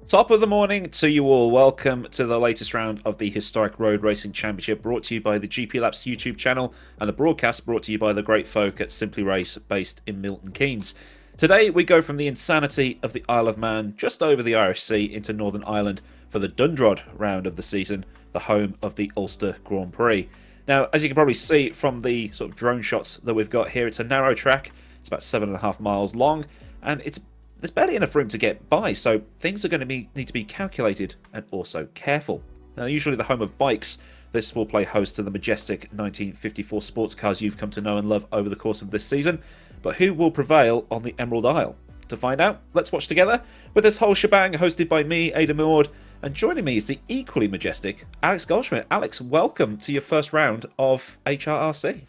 Top of the morning to you all. Welcome to the latest round of the Historic Road Racing Championship, brought to you by the GP Laps YouTube channel and the broadcast brought to you by the great folk at Simply Race based in Milton Keynes. Today we go from the insanity of the Isle of Man just over the Irish Sea into Northern Ireland for the Dundrod round of the season, the home of the Ulster Grand Prix. Now, as you can probably see from the sort of drone shots that we've got here, it's a narrow track. It's about 7.5 miles long, and there's barely enough room to get by, so things are going to need to be calculated and also careful. Now, usually the home of bikes, this will play host to the majestic 1954 sports cars you've come to know and love over the course of this season. But who will prevail on the Emerald Isle? To find out, let's watch together with this whole shebang, hosted by me, Ada Maud, and joining me is the equally majestic Alex Goldschmidt. Alex, welcome to your first round of HRRC.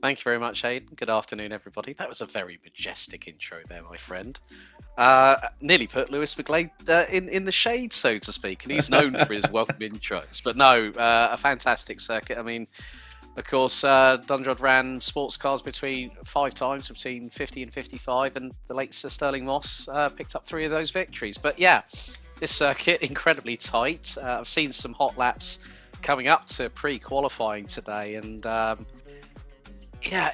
Thank you very much, Aidan. Good afternoon, everybody. That was a very majestic intro there, my friend. Nearly put Lewis McGlade in the shade, so to speak, and he's known for his welcome intros. But no, a fantastic circuit. I mean, of course, Dundrod ran sports cars five times between 50 and 55, and the late Sir Sterling Moss picked up 3 of those victories. But yeah, this circuit, incredibly tight. I've seen some hot laps coming up to pre-qualifying today, and yeah,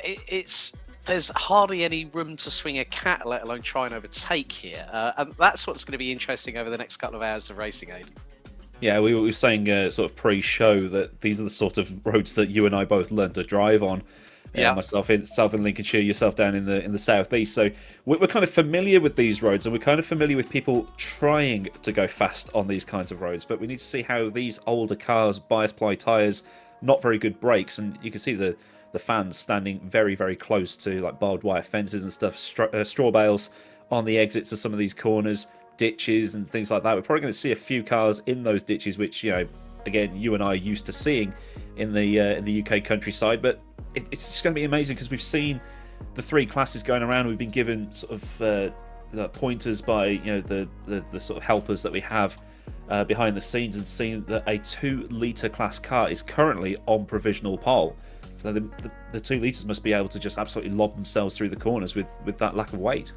there's hardly any room to swing a cat, let alone try and overtake here. And that's what's going to be interesting over the next couple of hours of racing, Aidan. Yeah, we were saying sort of pre-show that these are the sort of roads that you and I both learned to drive on. Yeah. Myself in Lincolnshire, yourself down in the southeast. So we're kind of familiar with these roads, and we're kind of familiar with people trying to go fast on these kinds of roads. But we need to see how these older cars, bias ply tyres, not very good brakes, and you can see the fans standing very, very close to like barbed wire fences and stuff, straw bales on the exits of some of these corners, ditches and things like that. We're probably going to see a few cars in those ditches, which, you know, again, you and I are used to seeing in the UK countryside. But it's just going to be amazing because we've seen the 3 classes going around. We've been given sort of pointers by, you know, the sort of helpers that we have behind the scenes, and seen that a 2-litre class car is currently on provisional pole. So the 2 litres must be able to just absolutely lob themselves through the corners with that lack of weight.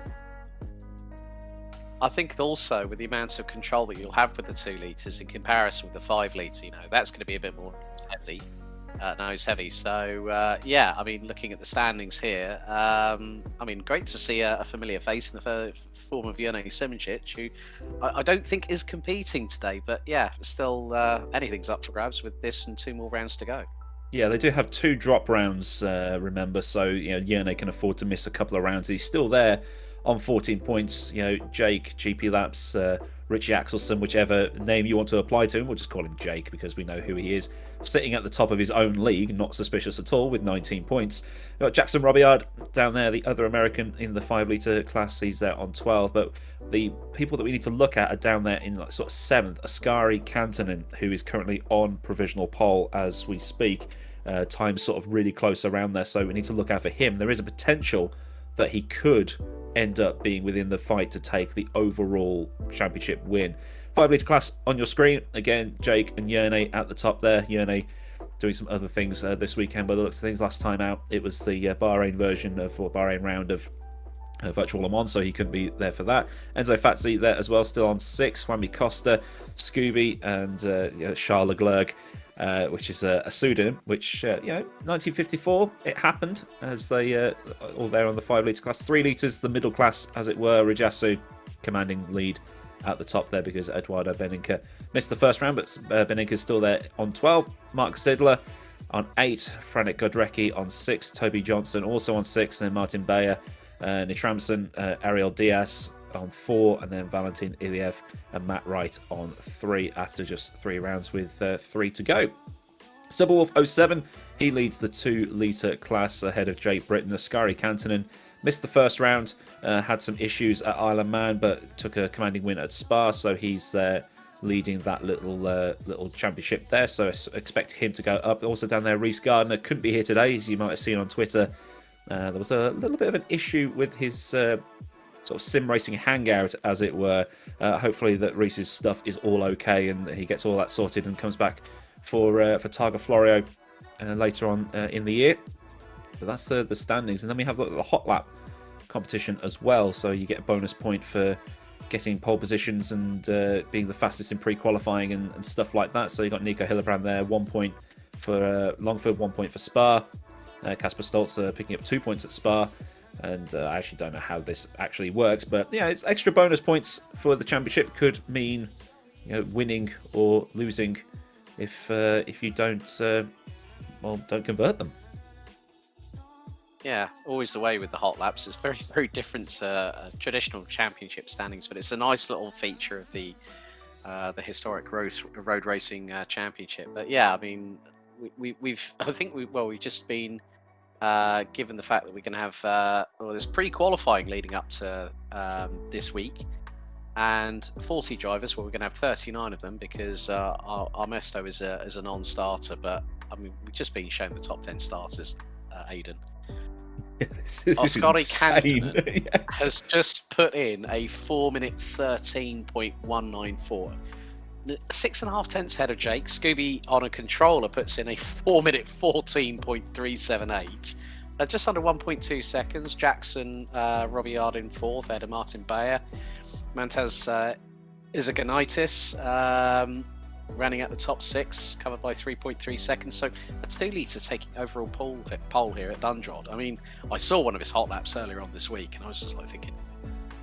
I think also with the amount of control that you'll have with the 2 litres in comparison with the 5 litre, you know, that's going to be a bit more nose heavy. So yeah, I mean, looking at the standings here, I mean, great to see a familiar face in the form of Jurne Simoncic, who I don't think is competing today, but yeah, still anything's up for grabs with this and 2 more rounds to go. Yeah, they do have 2 drop rounds, remember, so, you know, Jurne can afford to miss a couple of rounds. He's still there on 14 points. You know, Jake, GP Laps, Richie Axelson, whichever name you want to apply to him, we'll just call him Jake because we know who he is, sitting at the top of his own league, not suspicious at all, with 19 points. We've got Jackson Robillard down there, the other American in the 5-litre class. He's there on 12, but the people that we need to look at are down there in like sort of 7th. Askari Kantonen, who is currently on provisional pole as we speak. Time's sort of really close around there, so we need to look out for him. There is a potential that he could end up being within the fight to take the overall championship win. 5-litre class on your screen. Again, Jake and Jurne at the top there. Jurne doing some other things this weekend by the looks of things. Last time out, it was the Bahrain version or Bahrain round of Virtual Le Mans, so he couldn't be there for that. Enzo Fazzi there as well, still on 6. Juanmi Costa, Scooby, and Charles Leclerc. Which is a pseudonym, which, you know, 1954, it happened, as they all there on the 5-litre class. 3 litres, the middle class, as it were. Rajasu commanding lead at the top there because Eduardo Beninca missed the first round, but Beninca's still there on 12. Mark Zidler on 8. Franek Godrecki on 6. Toby Johnson also on 6. And then Martin Bayer, Nitramson, Ariel Diaz on 4, and then Valentin Iliev and Matt Wright on 3 after just 3 rounds with 3 to go. Subwolf 07, he leads the 2-litre class ahead of Jake Britton. Askari Kantonen missed the first round, had some issues at Isle of Man, but took a commanding win at Spa, so he's there leading that little championship there, so I expect him to go up. Also down there, Reese Gardner couldn't be here today, as you might have seen on Twitter. There was a little bit of an issue with his sort of sim racing hangout, as it were. Hopefully that Reese's stuff is all okay and he gets all that sorted and comes back for Targa Florio later on in the year. But that's the standings, and then we have the hot lap competition as well. So you get a bonus point for getting pole positions and being the fastest in pre-qualifying and stuff like that. So you got Nico Hillebrand there, 1 point for Longford, 1 point for Spa. Kasper Stolzer picking up 2 points at Spa. And I actually don't know how this actually works, but yeah, it's extra bonus points for the championship. Could mean winning or losing if you don't don't convert them. Yeah, always the way with the hot laps. It's very, very different to traditional championship standings, but it's a nice little feature of the historic road racing championship. But yeah, I mean, we've just been given the fact that we're going to have there's pre-qualifying leading up to this week, and 40 drivers. Well, we're going to have 39 of them because our Mesto is a non-starter. But I mean, we've just been shown the top 10 starters, Aidan. Oskari Kantonen has just put in a 4-minute 13.194. 6.5 tenths ahead of Jake. Scooby on a controller puts in a 4-minute 14.378. Just under 1.2 seconds. Jackson Robillard in fourth, ahead of Martin Bayer. Mantaz Izaganitis running at the top 6, covered by 3.3 seconds. So a 2 litre taking overall pole here at Dundrod. I mean, I saw one of his hot laps earlier on this week, and I was just like thinking,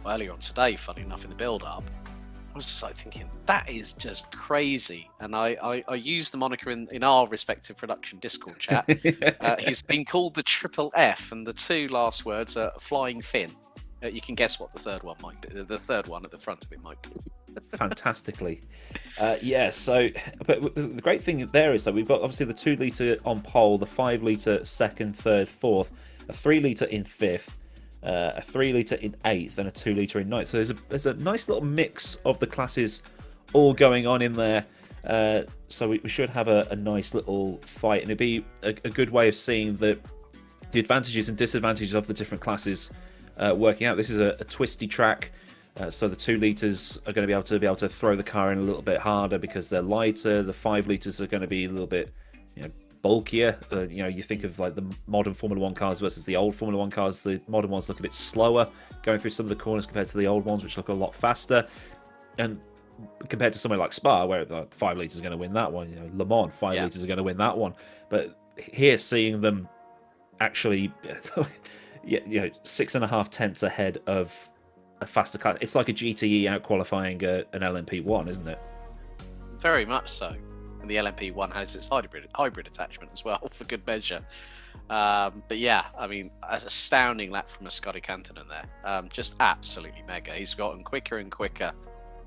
earlier on today, funny enough, in the build-up, I was just like thinking, that is just crazy. And I used the moniker in our respective production Discord chat. He's been called the Triple F, and the 2 last words are Flying Fin. You can guess what the third one might be. The third one at the front of it might be. Fantastically. So but the great thing there is that we've got obviously the 2 litre on pole, the 5 litre second, third, fourth, a 3 litre in fifth, a 3 litre in eighth, and a 2 litre in ninth. So there's a nice little mix of the classes all going on in there. So we should have a nice little fight, and it'd be a good way of seeing the advantages and disadvantages of the different classes working out. This is a twisty track. So the 2 litres are going to be able to throw the car in a little bit harder because they're lighter. The 5 litres are going to be a little bit bulkier. You think of like the modern Formula 1 cars versus the old Formula 1 cars. The modern ones look a bit slower going through some of the corners compared to the old ones, which look a lot faster. And compared to somewhere like Spa, where 5 litres are going to win that one. Le Mans, 5 litres are going to win that one. But here, seeing them actually 6.5 tenths ahead of a faster car. It's like a GTE out qualifying an LMP1, isn't it? Very much so. And the LMP1 has its hybrid attachment as well, for good measure. But yeah, I mean, an astounding lap from Oskari Kantonen there. Just absolutely mega. He's gotten quicker and quicker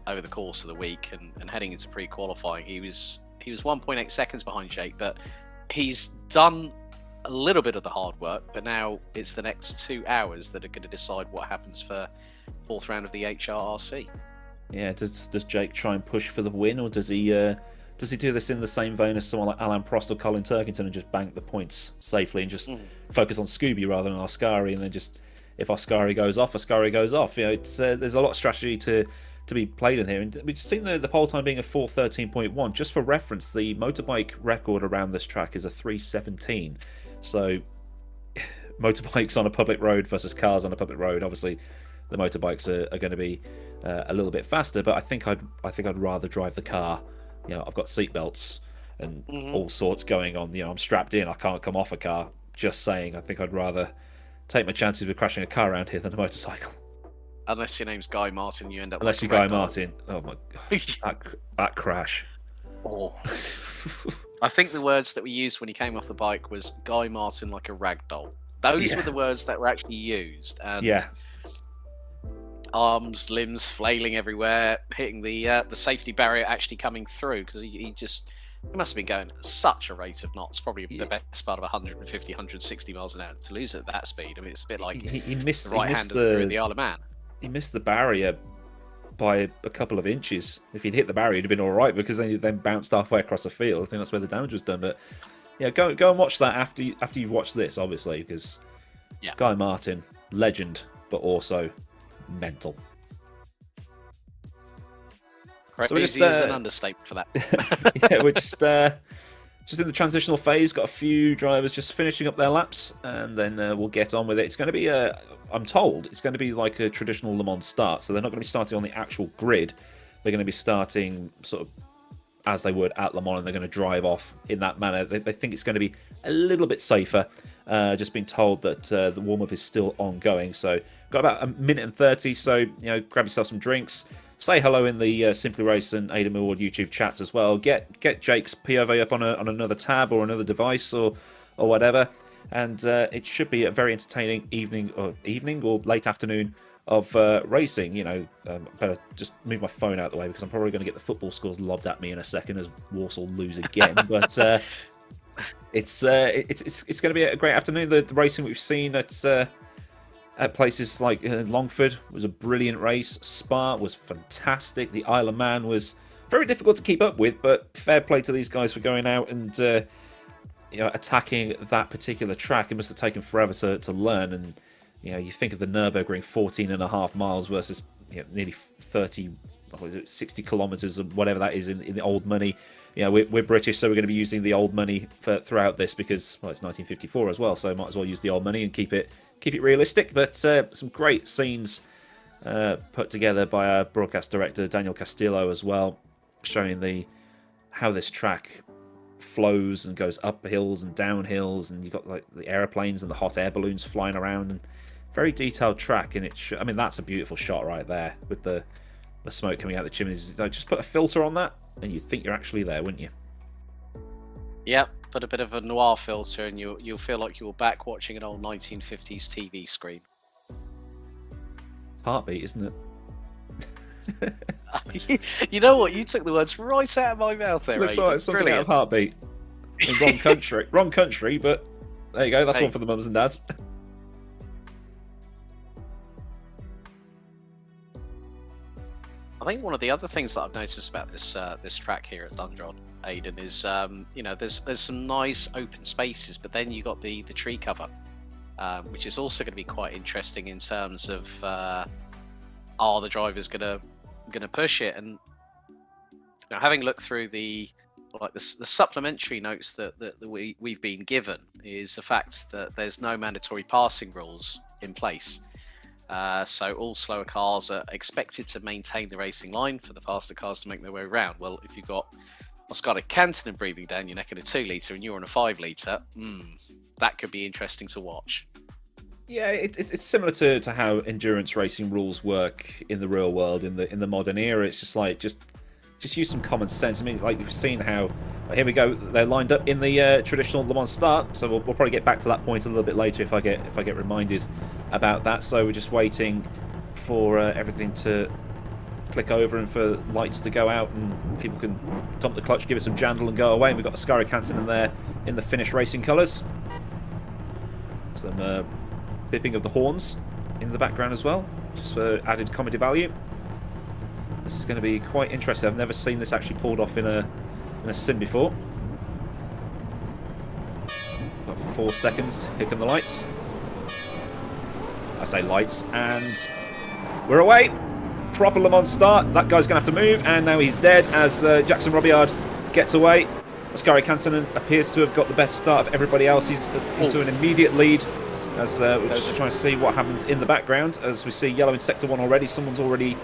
over the course of the week, and heading into pre-qualifying, he was 1.8 seconds behind Jake, but he's done a little bit of the hard work. But now it's the next 2 hours that are going to decide what happens for fourth round of the HRC. Yeah, does Jake try and push for the win, or does he do this in the same vein as someone like Alan Prost or Colin Turkington and just bank the points safely and just focus on Scooby rather than Oskari, and then just if Oskari goes off, Oskari goes off. It's there's a lot of strategy to be played in here, and we've seen the pole time being a 4:13.1. Just for reference, the motorbike record around this track is a 3:17. So motorbikes on a public road versus cars on a public road, obviously the motorbikes are going to be a little bit faster, but I think I'd rather drive the car. I've got seatbelts and all sorts going on. I'm strapped in. I can't come off a car. Just saying, I think I'd rather take my chances with crashing a car around here than a motorcycle. Unless your name's Guy Martin, you end up. Unless you're Guy Martin. Oh my god, that crash. Oh. I think the words that we used when he came off the bike was Guy Martin like a rag doll. Those were the words that were actually used. And arms, limbs flailing everywhere, hitting the safety barrier actually coming through, because he must have been going at such a rate of knots, probably the best part of 150, 160 miles an hour to lose at that speed. I mean, it's a bit like he missed the right-hander through the Isle of Man. He missed the barrier by a couple of inches. If he'd hit the barrier, he'd have been all right, because then bounced halfway across the field. I think that's where the damage was done. But yeah, go and watch that after you've watched this, obviously, because Guy Martin, legend, but also mental. Crazy is an understatement for that. Yeah, we're just just in the transitional phase. Got a few drivers just finishing up their laps, and then we'll get on with it. It's going to be, I'm told, it's going to be like a traditional Le Mans start. So they're not going to be starting on the actual grid. They're going to be starting sort of as they would at Le Mans, and they're going to drive off in that manner. They think it's going to be a little bit safer. Just been told that the warm-up is still ongoing. So got about a minute and 30, so grab yourself some drinks. Say hello in the Simply Race and Adam Award YouTube chats as well. Get Jake's POV up on another tab or another device or whatever. And it should be a very entertaining evening or late afternoon of racing. Better just move my phone out of the way because I'm probably going to get the football scores lobbed at me in a second as Walsall lose again. But it's going to be a great afternoon. The racing we've seen at places like Longford was a brilliant race. Spa was fantastic. The Isle of Man was very difficult to keep up with, but fair play to these guys for going out and attacking that particular track. It must have taken forever to learn. And you think of the Nürburgring 14.5 miles versus nearly 60 kilometers or whatever that is in the old money. We're British, so we're going to be using the old money throughout this because, it's 1954 as well, so might as well use the old money and keep it realistic. But some great scenes put together by our broadcast director Daniel Castillo as well, showing how this track flows and goes up hills and down hills, and you've got like the aeroplanes and the hot air balloons flying around, and very detailed track. And that's a beautiful shot right there with the smoke coming out the chimneys. Just put a filter on that and you'd think you're actually there, wouldn't you? Yep, put a bit of a noir filter and you'll feel like you're back watching an old 1950s TV screen. Heartbeat, isn't it? You know what? You took the words right out of my mouth there. Looks like something out of Heartbeat. In wrong country. Wrong country, but there you go. That's one for the mums and dads. I think one of the other things that I've noticed about this track here at Dundrod, Aidan, is there's some nice open spaces, but then you got the tree cover, which is also going to be quite interesting in terms of are the drivers gonna push it? And having looked through the supplementary notes that we've been given, is the fact that there's no mandatory passing rules in place. So all slower cars are expected to maintain the racing line for the faster cars to make their way around. Well, if you've got Oscar Cantonen breathing down your neck in a 2 litre and you're on a 5 litre, that could be interesting to watch. Yeah, it's similar to how endurance racing rules work in the real world in the modern era. It's just like just use some common sense. I mean, like we've seen how here we go. They're lined up in the traditional Le Mans start, so we'll probably get back to that point a little bit later if I get reminded about that. So we're just waiting for everything to click over and for lights to go out and people can dump the clutch, give it some jandle and go away. And we've got Oscar Cantonen there in the Finnish racing colours. Some bipping of the horns in the background as well, just for added comedy value. This is going to be quite interesting. I've never seen this actually pulled off in a sim before. Got 4 seconds. Here come the lights. I say lights, and we're away. Proper Le Mans start. That guy's going to have to move, and now he's dead as Jackson Robillard gets away. Oscar Cantonen appears to have got the best start of everybody else. He's into an immediate lead as we're just trying to see what happens in the background. As we see yellow in Sector 1 already. Someone's already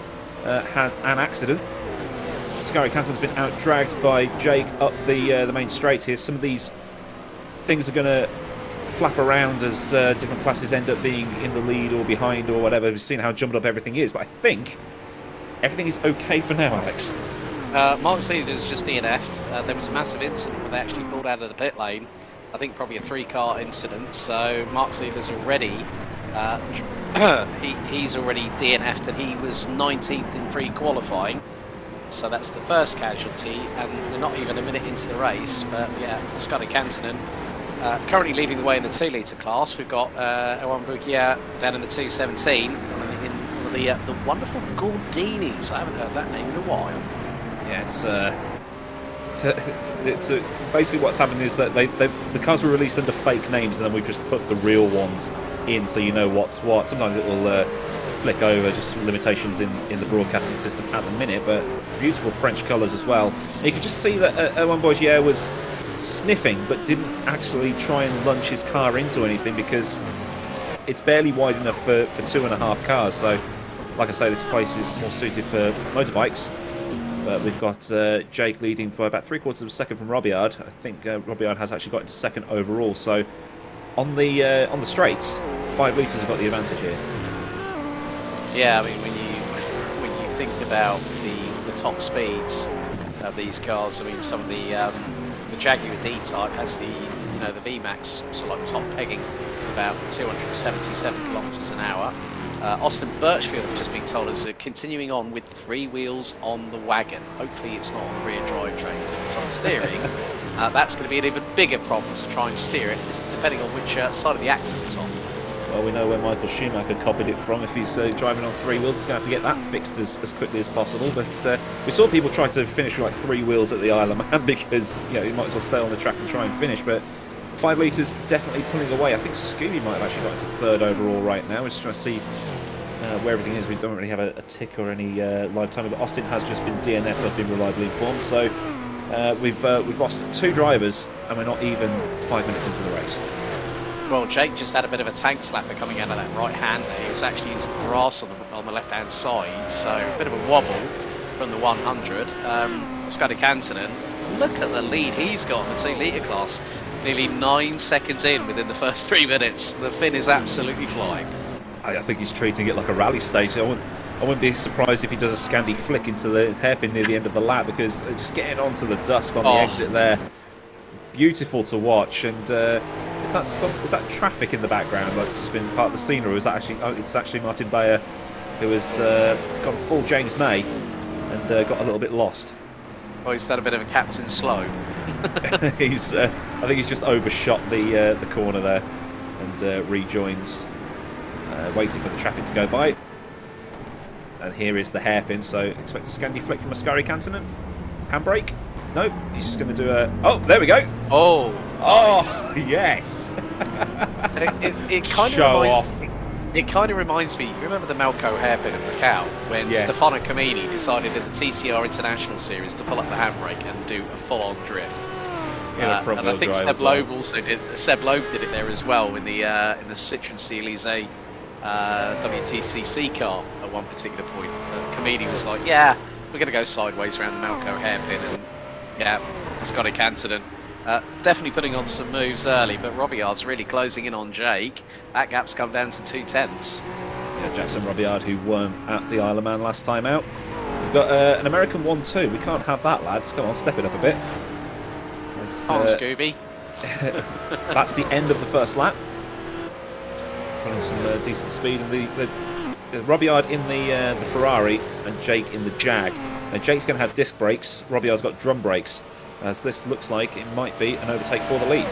had an accident. Oscar Cantonen's been out-dragged by Jake up the main straight here. Some of these things are going to flap around as different classes end up being in the lead or behind or whatever. We've seen how jumbled up everything is, but I think everything is okay for now, Alex. Mark Seeders just DNF'd. There was a massive incident where they actually pulled out of the pit lane. I think probably a 3-car incident. So Mark Seeders already he's already DNF'd, and he was 19th in pre-qualifying. So that's the first casualty, and we're not even a minute into the race. But yeah, Oscar Cantonen currently leading the way in the 2 litre class. We've got Owen Bouguier down in the 217 in one of the wonderful Gordinis. I haven't heard that name in a while. Yeah, it's basically what's happened is that the cars were released under fake names, and then we've just put the real ones in, so you know what's what. Sometimes it will flick over, just limitations in the broadcasting system at the minute, but beautiful French colours as well. And you can just see that Owen Bouguier was sniffing, but didn't actually try and lunge his car into anything because it's barely wide enough for 2.5 cars. So, like I say, this place is more suited for motorbikes. But we've got Jake leading by about 3/4 of a second from Robillard. I think Robillard has actually got into second overall. So, on the straights, 5 litres have got the advantage here. Yeah, I mean, when you think about the top speeds of these cars, I mean, some of the Jaguar D-Type has the VMAX, so like top pegging, about 277 kilometres an hour. Austin Birchfield, I've just been told, is continuing on with 3 wheels on the wagon. Hopefully it's not on the rear drivetrain, if it's on steering. That's going to be an even bigger problem to try and steer it, depending on which side of the axle it's on. Well, we know where Michael Schumacher copied it from. If he's driving on 3 wheels, he's going to have to get that fixed as quickly as possible. But we saw people try to finish with like 3 wheels at the Isle of Man because you might as well stay on the track and try and finish. But 5 litres definitely pulling away. I think Scooby might have actually got into 3rd overall right now. We're just trying to see where everything is. We don't really have a tick or any live timing, but Austin has just been DNF'd, I've been reliably informed. So we've lost 2 drivers and we're not even 5 minutes into the race. Well, Jake just had a bit of a tank slapper coming out of that right hand there. He was actually into the grass on the left-hand side, so a bit of a wobble from the 100. Scotty Cantonen, look at the lead he's got in the 2 litre class. Nearly 9 seconds within the first 3 minutes. The Finn is absolutely flying. I think he's treating it like a rally stage. I wouldn't be surprised if he does a Scandi flick into the hairpin near the end of the lap, because just getting onto the dust on the exit there, beautiful to watch. And is that traffic in the background that's just been part of the scenery, or is that actually? Oh, it's actually Martin Bayer, who has gone full James May and got a little bit lost. Oh, he's done a bit of a Captain Slow. I think he's just overshot the corner there and rejoins, waiting for the traffic to go by. And here is the hairpin, so expect a Scandi flick from Ascari Cantonen. Handbrake? Nope, he's just going to do a... Oh, there we go! Oh, nice. Oh, yes! it kind Show of reminds, off. It kind of reminds me, you remember the Malco hairpin at Macau, when Stefano Camini decided in the TCR International Series to pull up the handbrake and do a full-on drift. And I think Seb Loeb also did. Seb Loeb did it there as well in the Citroen C-Elise WTCC car at one particular point. Camini was like, "Yeah, we're going to go sideways around the Malco hairpin," and Scotty Cantonen definitely putting on some moves early, but Robbillard's really closing in on Jake. That gap's come down to 2/10. Yeah, Jackson Robillard, who won at the Isle of Man last time out. We've got an American 1-2. We can't have that, lads. Come on, step it up a bit. On Scooby. That's the end of the first lap. Running some decent speed, and the Robillard in the Ferrari and Jake in the Jag. Now Jake's going to have disc brakes. Robillard's got drum brakes, as this looks like it might be an overtake for the lead.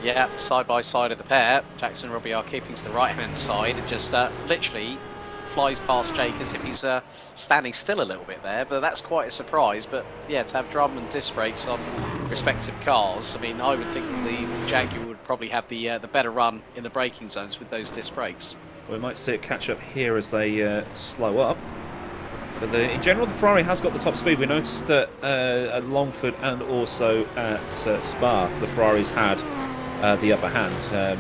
Yeah, side by side of the pair. Jackson Robillard keeping to the right hand side and just literally flies past Jake as if he's standing still a little bit there, but that's quite a surprise. But yeah, to have drum and disc brakes on respective cars, I mean, I would think that the Jaguar would probably have the better run in the braking zones with those disc brakes. We might see it catch up here as they slow up. But in general, the Ferrari has got the top speed. We noticed that at Longford and also at Spa, the Ferraris had the upper hand.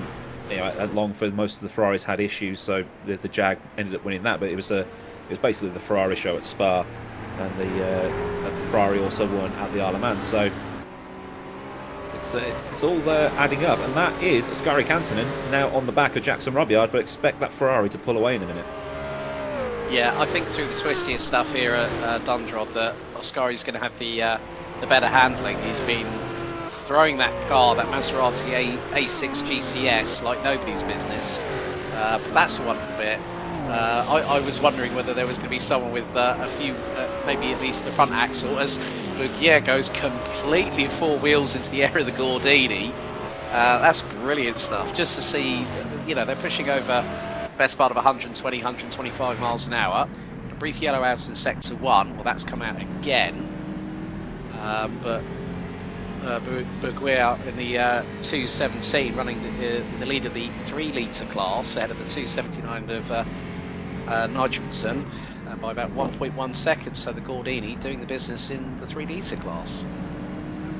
At Longford, most of the Ferraris had issues, so the Jag ended up winning that. But it was basically the Ferrari show at Spa, and the Ferrari also won at the Isle of Man. So it's all adding up, and that is Ascari Cantonen now on the back of Jackson Robillard. But expect that Ferrari to pull away in a minute. Yeah, I think through the twisty stuff here at Dundrod that Ascari's going to have the better handling. He's been throwing that car, that Maserati A6 GCS, like nobody's business. But that's one bit. I was wondering whether there was going to be someone with a few, maybe at least the front axle, as Bugier goes completely 4 wheels into the air of the Gordini. That's brilliant stuff. Just to see, they're pushing over best part of 120, 125 miles an hour. A brief yellow out in sector 1. Well, that's come out again. But Bugier in the 217 running in the lead of the 3 litre class ahead of the 279 of Nigelson by about 1.1 seconds. So the Gordini doing the business in the 3 litre class.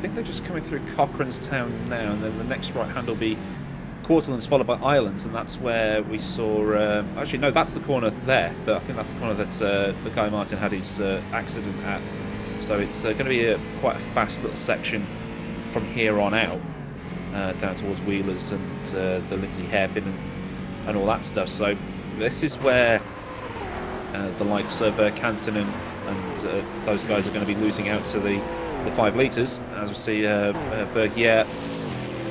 think they're just coming through Cochrane's Town now, and then the next right hand will be Quarterlands, followed by Islands, and that's where we saw... actually, no, that's the corner there. I think that's the corner that the Guy Martin had his accident at. So it's going to be quite a fast little section from here on out, down towards Wheelers and the Lindsay Hairpin and all that stuff. So this is where the likes of Canton and those guys are going to be losing out to the 5 litres. As we see Bergier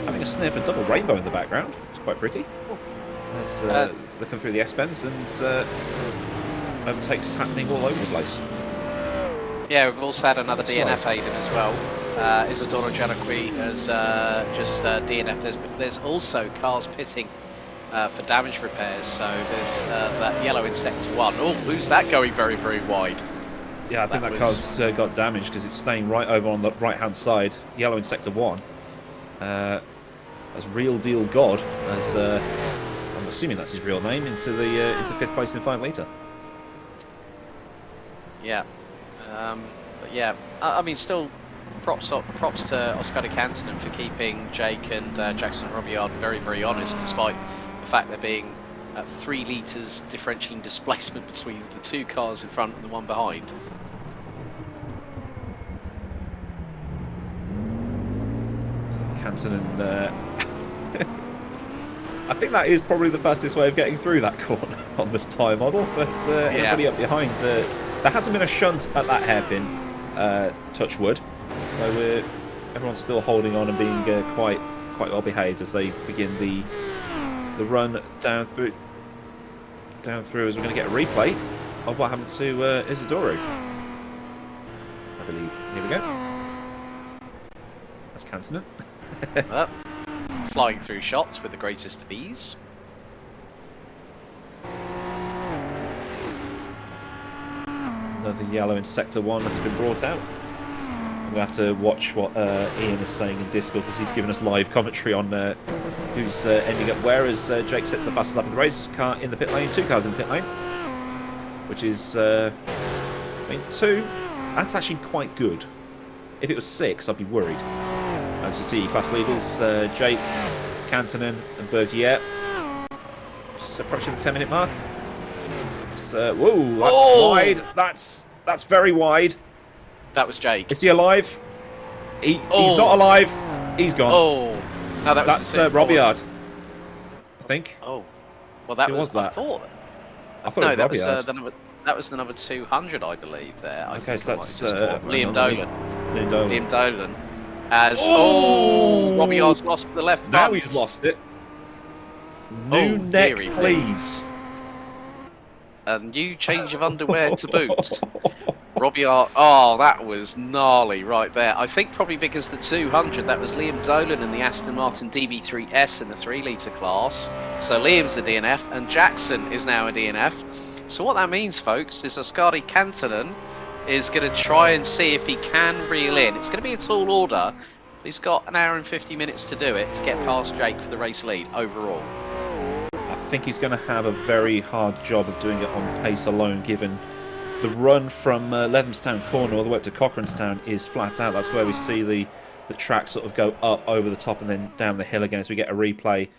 having a sniff of double rainbow in the background. It's quite pretty. As looking through the S-bends, and overtakes happening all over the place. Yeah, we've also had another DNF Aiden as well. Isidoro Janaqui has just DNF. There's also cars pitting for damage repairs, so there's that yellow in sector 1. Oh, who's that going very, very wide? Yeah, I think that car's got damaged because it's staying right over on the right-hand side. Yellow in sector 1. As Real Deal God, as I'm assuming that's his real name, into 5th place in 5 litre. Yeah, but yeah, I mean, still props to Oscar de Cantonen for keeping Jake and Jackson Robillard very, very honest, despite the fact there being 3 litres differential in displacement between the 2 cars in front and the one behind. Cantonen, I think that is probably the fastest way of getting through that corner on this tyre model, but everybody up behind, there hasn't been a shunt at that hairpin, touch wood, so everyone's still holding on and being quite well behaved as they begin the run down through as we're going to get a replay of what happened to Isidoro, I believe. Here we go. That's Cantonen. Flying through shots with the greatest of ease. Another yellow in sector 1 has been brought out. We'll have to watch what Ian is saying in Discord, because he's given us live commentary on who's ending up where, as Jake sets the fastest lap of the race. Car in the pit lane, 2 cars in the pit lane, which is, I mean, 2, that's actually quite good. If it was 6, I'd be worried. As you see, class leaders, Jake, Cantonen and Bergier, just approaching the 10-minute mark. Whoa, that's wide. That's very wide. That was Jake. Is he alive? He's not alive. He's gone. Oh, no, that's Robillard, I think. Oh, well, that was that? I thought it was Robillard. That was the number 200, I believe. There. Okay, so that's Liam Dolan. Liam Dolan. As Robbillard's lost the left front. Now he's lost it. New neck, please. A new change of underwear to boot. Robillard, oh, that was gnarly right there. I think probably because the 200, that was Liam Dolan in the Aston Martin DB3S in the 3 litre class. So Liam's a DNF and Jackson is now a DNF. So what that means, folks, is Ascari Cantonen is going to try and see if he can reel in. It's going to be a tall order, but he's got an hour and 50 minutes to do it to get past Jake for the race lead overall. I think he's going to have a very hard job of doing it on pace alone, given the run from Leathamstown Corner all the way up to Cochrane's Town is flat out. That's where we see the track sort of go up over the top and then down the hill again as we get a replay.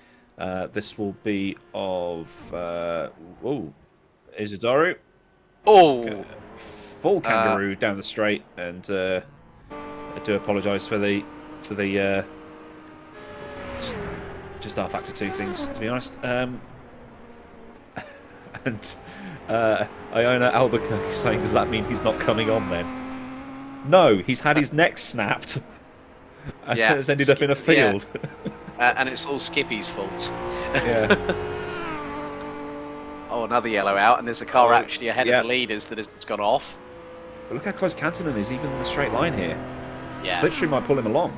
This will be of Isidoro. Oh! Full kangaroo down the straight, and I do apologise for the just our factor 2 things, to be honest. And Iona Albuquerque saying, does that mean he's not coming on then? No, he's had his neck snapped and has ended up in a field. Yeah. And it's all Skippy's fault. Yeah. Oh, another yellow out, and there's a car actually ahead of the leaders that has gone off. But look how close Cantonen is, even in the straight line here. Yeah. Slipstream might pull him along.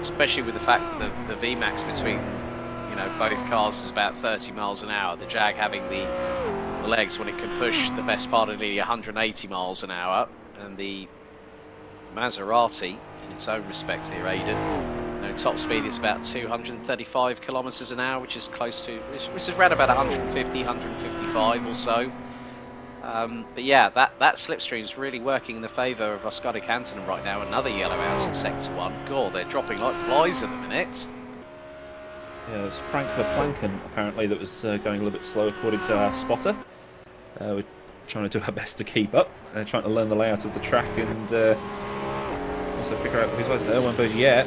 Especially with the fact that the VMAX between both cars is about 30 miles an hour. The Jag having the legs when it can push the best part of nearly 180 miles an hour, and the Maserati, in its own respect here, Aidan, top speed is about 235 kilometers an hour, which is close to, which is around about 150, 155 or so. But yeah, that slipstream's really working in the favour of Oskar Canton right now. Another yellow out in sector 1. God, they're dropping like flies at the minute. Yeah, it was Frank Verplanken, apparently, that was going a little bit slow, according to our spotter. We're trying to do our best to keep up, trying to learn the layout of the track and also figure out who's there. One Bergier,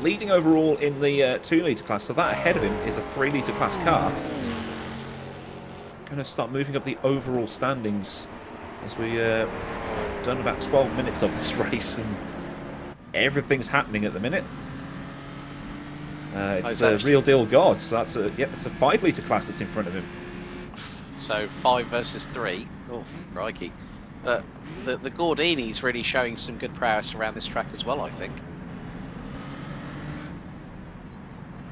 leading overall in the 2-litre class, so that ahead of him is a 3-litre class car. Going to start moving up the overall standings as we have done about 12 minutes of this race, and everything's happening at the minute. It's the real deal God, so that's it's a 5-litre class that's in front of him. So 5 versus 3. Oh, crikey. But the Gordini's really showing some good prowess around this track as well, I think.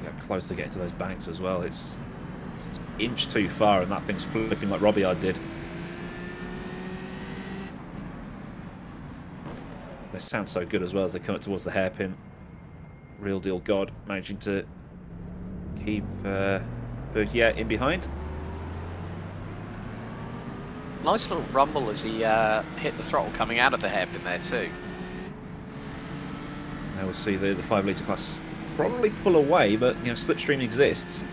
Yeah, close to getting to those banks as well. It's an inch too far, and that thing's flipping like Robillard did. They sound so good as well as they come up towards the hairpin. Real deal God managing to keep Bergier in behind. Nice little rumble as he hit the throttle coming out of the hairpin there too. Now we'll see the 5-litre class probably pull away, but slipstream exists.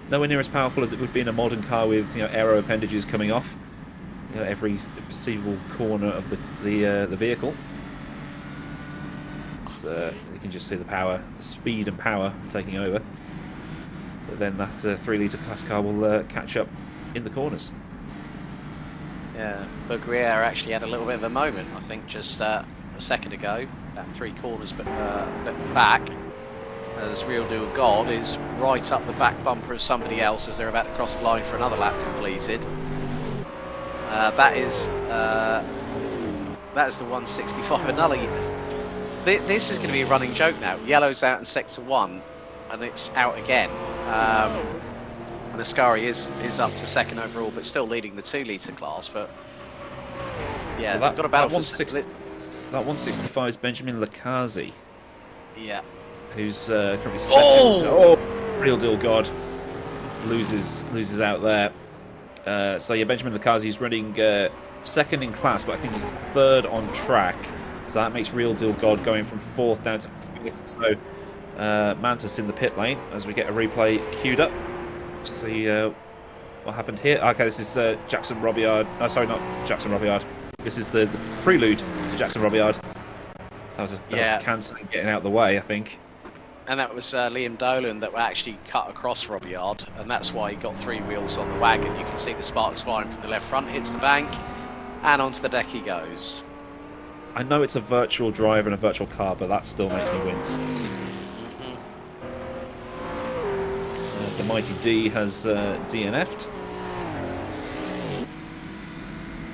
Nowhere near as powerful as it would be in a modern car with aero appendages coming off every perceivable corner of the vehicle. You can just see the power, the speed and power taking over. But then that 3-litre class car will catch up in the corners. Yeah, Bergier actually had a little bit of a moment, I think, just a second ago, about 3 corners but back, as Real Deal God is right up the back bumper of somebody else as they're about to cross the line for another lap completed. That's the 165 another. This is going to be a running joke now. Yellow's out in sector 1, and it's out again. And Ascari is up to 2nd overall, but still leading the 2-litre class. But yeah, well, they've got a battle that 165 is Benjamin Lakazi. Yeah. Who's currently 2nd. Oh, Real Deal God loses out there. So yeah, Benjamin Lakazi is running 2nd in class, but I think he's 3rd on track. So that makes Real Deal God going from 4th down to 5th. So Mantis in the pit lane as we get a replay queued up. See what happened here. Okay, this is Jackson Robillard. Oh, sorry, not Jackson Robillard. This is the prelude to Jackson Robillard. That was Canton getting out of the way, I think. And that was Liam Dolan that actually cut across Robillard, and that's why he got 3 wheels on the wagon. You can see the sparks flying from the left front, hits the bank, and onto the deck he goes. I know it's a virtual driver and a virtual car, but that still makes me wince. The Mighty D has DNF'd.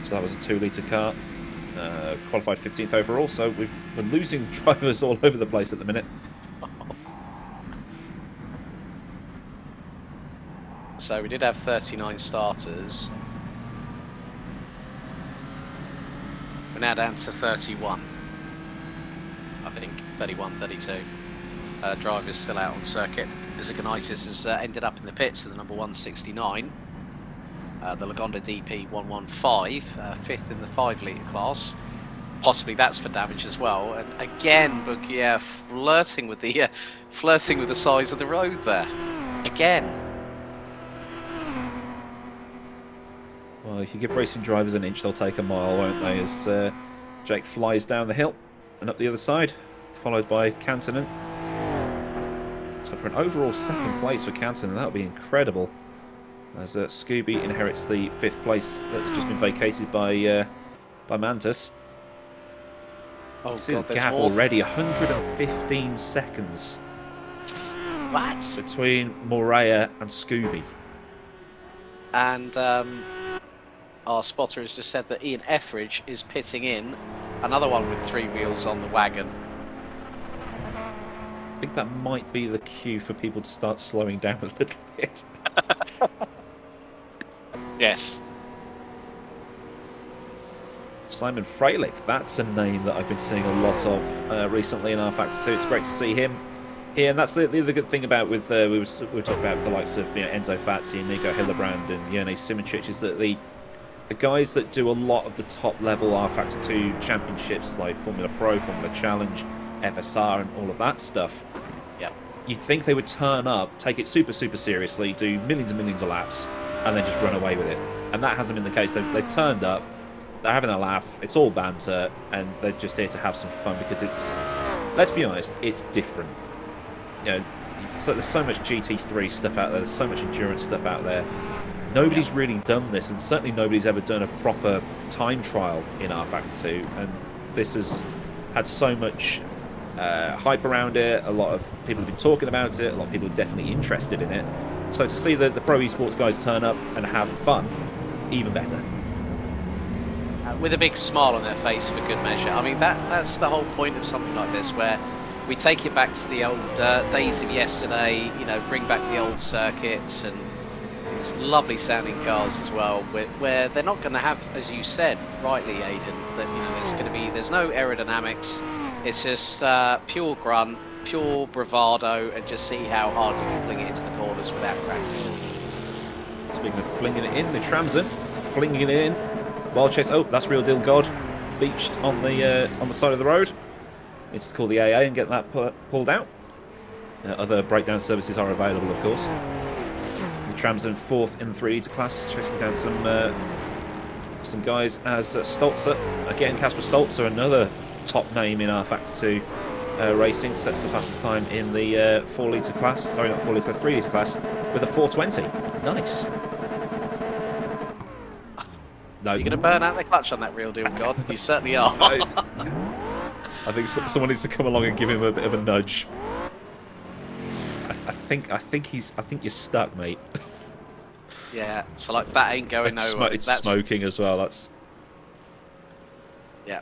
So that was a 2-litre car. Qualified 15th overall, so we're losing drivers all over the place at the minute. So we did have 39 starters. We're now down to 31. I think 31, 32. Drivers still out on circuit. Zagonitis has ended up in the pits at the number 169. The Lagonda DP 115, 5th in the 5-litre class. Possibly that's for damage as well. And again, Bergier flirting with the size of the road there. Again. Well, if you give racing drivers an inch, they'll take a mile, won't they? As Jake flies down the hill and up the other side, followed by Cantonen. So for an overall 2nd place for Cantonen, that would be incredible. As Scooby inherits the 5th place that's just been vacated by Mantis. Oh, you see the gap already, 115 seconds. What? Between Morea and Scooby. And our spotter has just said that Ian Etheridge is pitting in, another one with 3 wheels on the wagon. I think that might be the cue for people to start slowing down a little bit. Yes. Simon Freilich, that's a name that I've been seeing a lot of recently in R Factor 2. It's great to see him here, and that's the other good thing about with we were talking about the likes of Enzo Fazzi and Nico Hillebrand and Jone Simoncic is that the the guys that do a lot of the top level R-Factor 2 championships like Formula Pro, Formula Challenge, FSR and all of that stuff, Yep. you'd think they would turn up, take it super, super seriously, do millions and millions of laps, and then just run away with it. And that hasn't been the case. They've turned up, they're having a laugh, it's all banter, and they're just here to have some fun because it's, let's be honest, it's different. You know, there's so much GT3 stuff out there, there's so much endurance stuff out there. Nobody's really done this, and certainly nobody's ever done a proper time trial in R-Factor 2, and this has had so much hype around it. A lot of people have been talking about it, a lot of people are definitely interested in it. So to see the pro esports guys turn up and have fun, even better. With a big smile on their face for good measure. I mean, that's the whole point of something like this, where we take it back to the old days of yesterday, you know, bring back the old circuits and these lovely sounding cars as well, where they're not going to have, as you said rightly, Aidan, that, you know, there's no aerodynamics. It's just pure grunt, pure bravado, and just see how hard you can fling it into the corners without cracking. Speaking of flinging it in, the Tramsen flinging it in. Wild chase. Oh, that's Real Deal God, beached on the side of the road. Needs to call the AA and get that pulled out. Other breakdown services are available, of course. The Tramsen 4th in the 3 litre class, chasing down some guys as Stolzer. Again, Kasper Stolzer, another top name in R-Factor 2 racing, sets the fastest time in the 4 litre class. Sorry, not 4 litre, 3 litre class, with a 4:20. Nice. No. You're going to burn out the clutch on that Real Deal God. You certainly are. I think someone needs to come along and give him a bit of a nudge. I think you're stuck, mate. Yeah. So like that ain't going nowhere. It's smoking as well. That's. Yeah.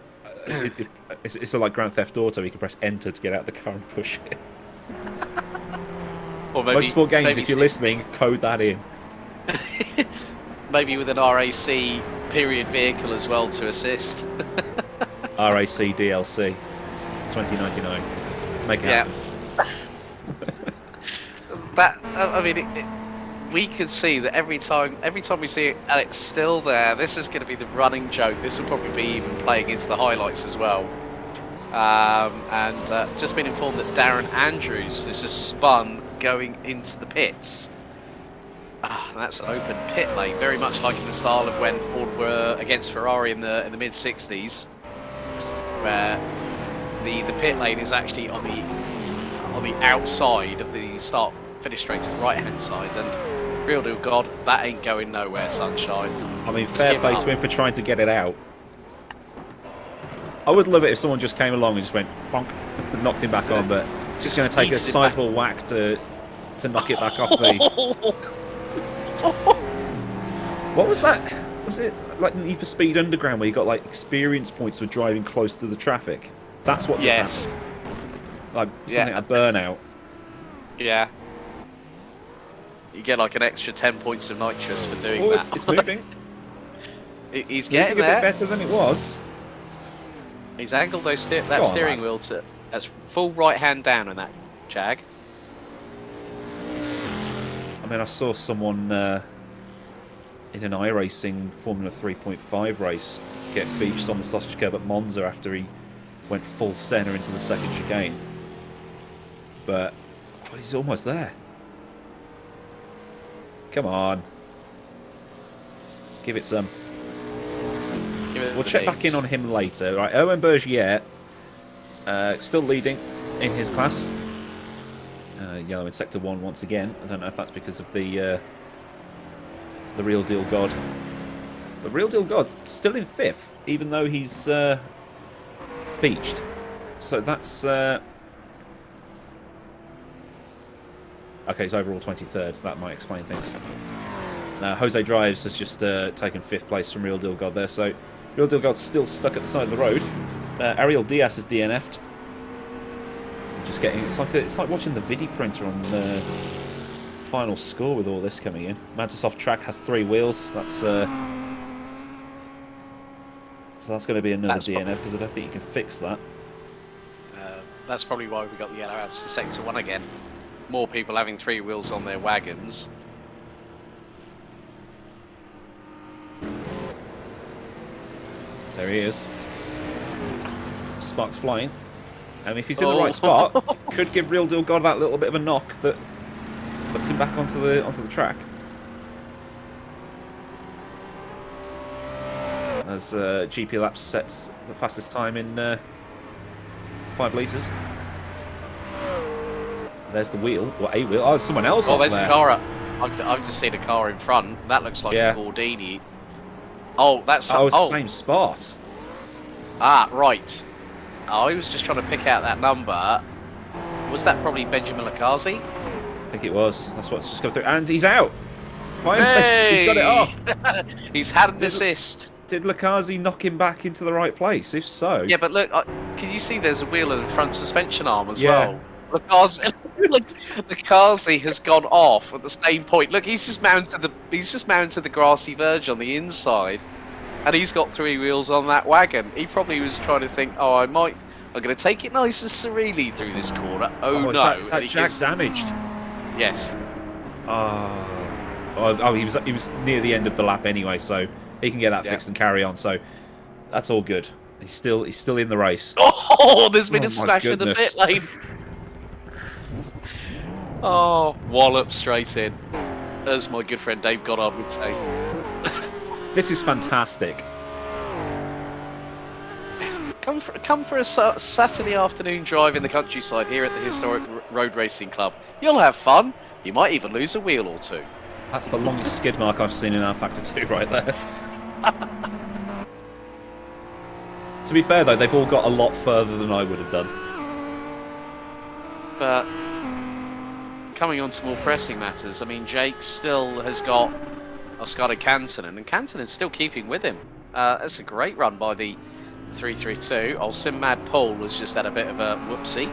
It's like Grand Theft Auto. You can press enter to get out of the car and push it. Or maybe, Motorsport games, if you're listening, code that in. Maybe with an RAC period vehicle as well to assist. RAC DLC 2099. Make it happen. I mean, we could see that every time we see Alex still there, this is going to be the running joke. This will probably be even playing into the highlights as well. And just been informed that Darren Andrews has just spun going into the pits. That's an open pit lane, very much like in the style of when Ford were against Ferrari in the mid '60s, where the pit lane is actually on the outside of the start finish straight to the right hand side. And Real Deal God, that ain't going nowhere, sunshine. I mean, fair play to him for trying to get it out. I would love it if someone just came along and just went bonk and knocked him back on, but just going to take a sizable whack to knock it back off the. What was that? Was it like Need for Speed Underground where you got like experience points for driving close to the traffic? That's what just happened. Like something a burnout. Yeah. You get like an extra 10 points of nitrous for doing that. It's moving. He's getting there. A bit better than it was. He's angled that steering wheel to as full right hand down on that Jag. I mean, I saw someone in an iRacing Formula 3.5 race get beached on the sausage curb at Monza after he went full center into the second chicane. But he's almost there. Come on. Give it some. We'll check back in on him later. Right, Owen Bergier, still leading in his class. Yellow in Sector 1 once again. I don't know if that's because of the Real Deal God. The Real Deal God still in 5th, even though he's beached. So that's... okay, he's overall 23rd. That might explain things. Jose Drives has just taken 5th place from Real Deal God there. So Real Deal God's still stuck at the side of the road. Ariel Diaz has DNF'd. Just getting it's like watching the Vidi printer on the final score with all this coming in. Mantosoft track has 3 wheels. That's so that's going to be another DNF because I don't think you can fix that. That's probably why we got the yellow out to Sector 1 again. More people having 3 wheels on their wagons. There he is. Sparks flying. If he's in the right spot, could give Real Deal God that little bit of a knock that puts him back onto the track. As GP Laps sets the fastest time in 5 litres. There's the wheel, or a wheel. Oh, there's someone else off there's there. a car up. I've just seen a car in front. That looks like a Gordini. Oh, that's... Oh, same spot. Ah, right. I was just trying to pick out that number. Was that probably Benjamin Lakazi? I think it was. That's what's just come through. And he's out. Finally, hey! He's got it off. He's had an assist. Did Lakazi knock him back into the right place? If so... Yeah, but look, can you see there's a wheel in the front suspension arm as well? Lakazi has gone off at the same point. Look, he's just mounted the grassy verge on the inside, and he's got 3 wheels on that wagon. He probably was trying to think, I'm going to take it nice and serenely through this corner. Oh no! Is that Jack damaged? Yes. He was near the end of the lap anyway, so he can get that fixed and carry on. So that's all good. He's still in the race. Oh, there's been a smash in the pit lane. Oh, wallop straight in, as my good friend Dave Goddard would say. This is fantastic. Come for a Saturday afternoon drive in the countryside here at the historic Road Racing Club. You'll have fun. You might even lose a wheel or 2. That's the longest skid mark I've seen in R Factor 2 right there. To be fair though, they've all got a lot further than I would have done. But coming on to more pressing matters, I mean, Jake still has got Oscar Cantonen, and Cantonen's still keeping with him. That's a great run by the 332. Old Sim Mad Paul was just had a bit of a whoopsie.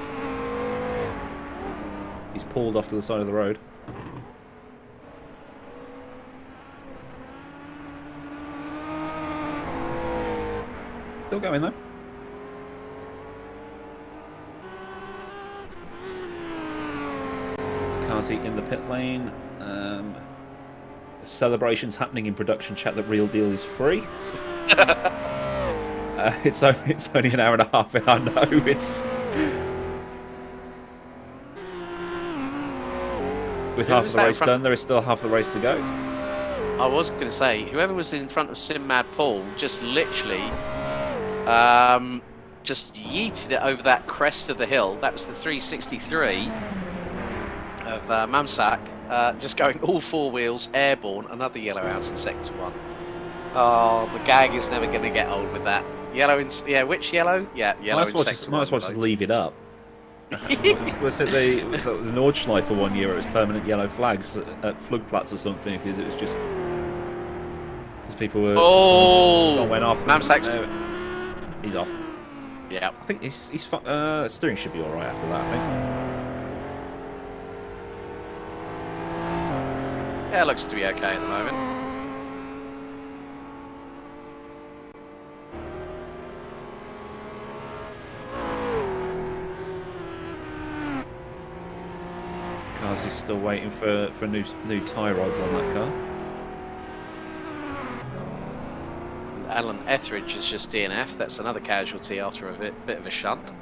He's pulled off to the side of the road. Still going though. Kazi in the pit lane. Celebrations happening in production chat that Real Deal is free. It's only an hour and a half in. I know it's with half the race done. There is still half the race to go. I was going to say, whoever was in front of Sim Mad Paul just literally just yeeted it over that crest of the hill. That was the 363 of Mamsak, just going all 4 wheels, airborne, another yellow out in sector 1. Oh, the gag is never going to get old with that. Yellow in... Yeah, which yellow? Yeah, yellow in sector 1. Might as well just leave it up. Was it the Nordschleife for 1 year? It was permanent yellow flags at Flugplatz or something, because it was just... Because people were... Oh! Went off. Mamsak's... He's off. Yeah. I think steering should be alright after that, I think. Yeah, it looks to be okay at the moment. Kazi's still waiting for new tie rods on that car. Alan Etheridge has just DNF. That's another casualty after a bit of a shunt.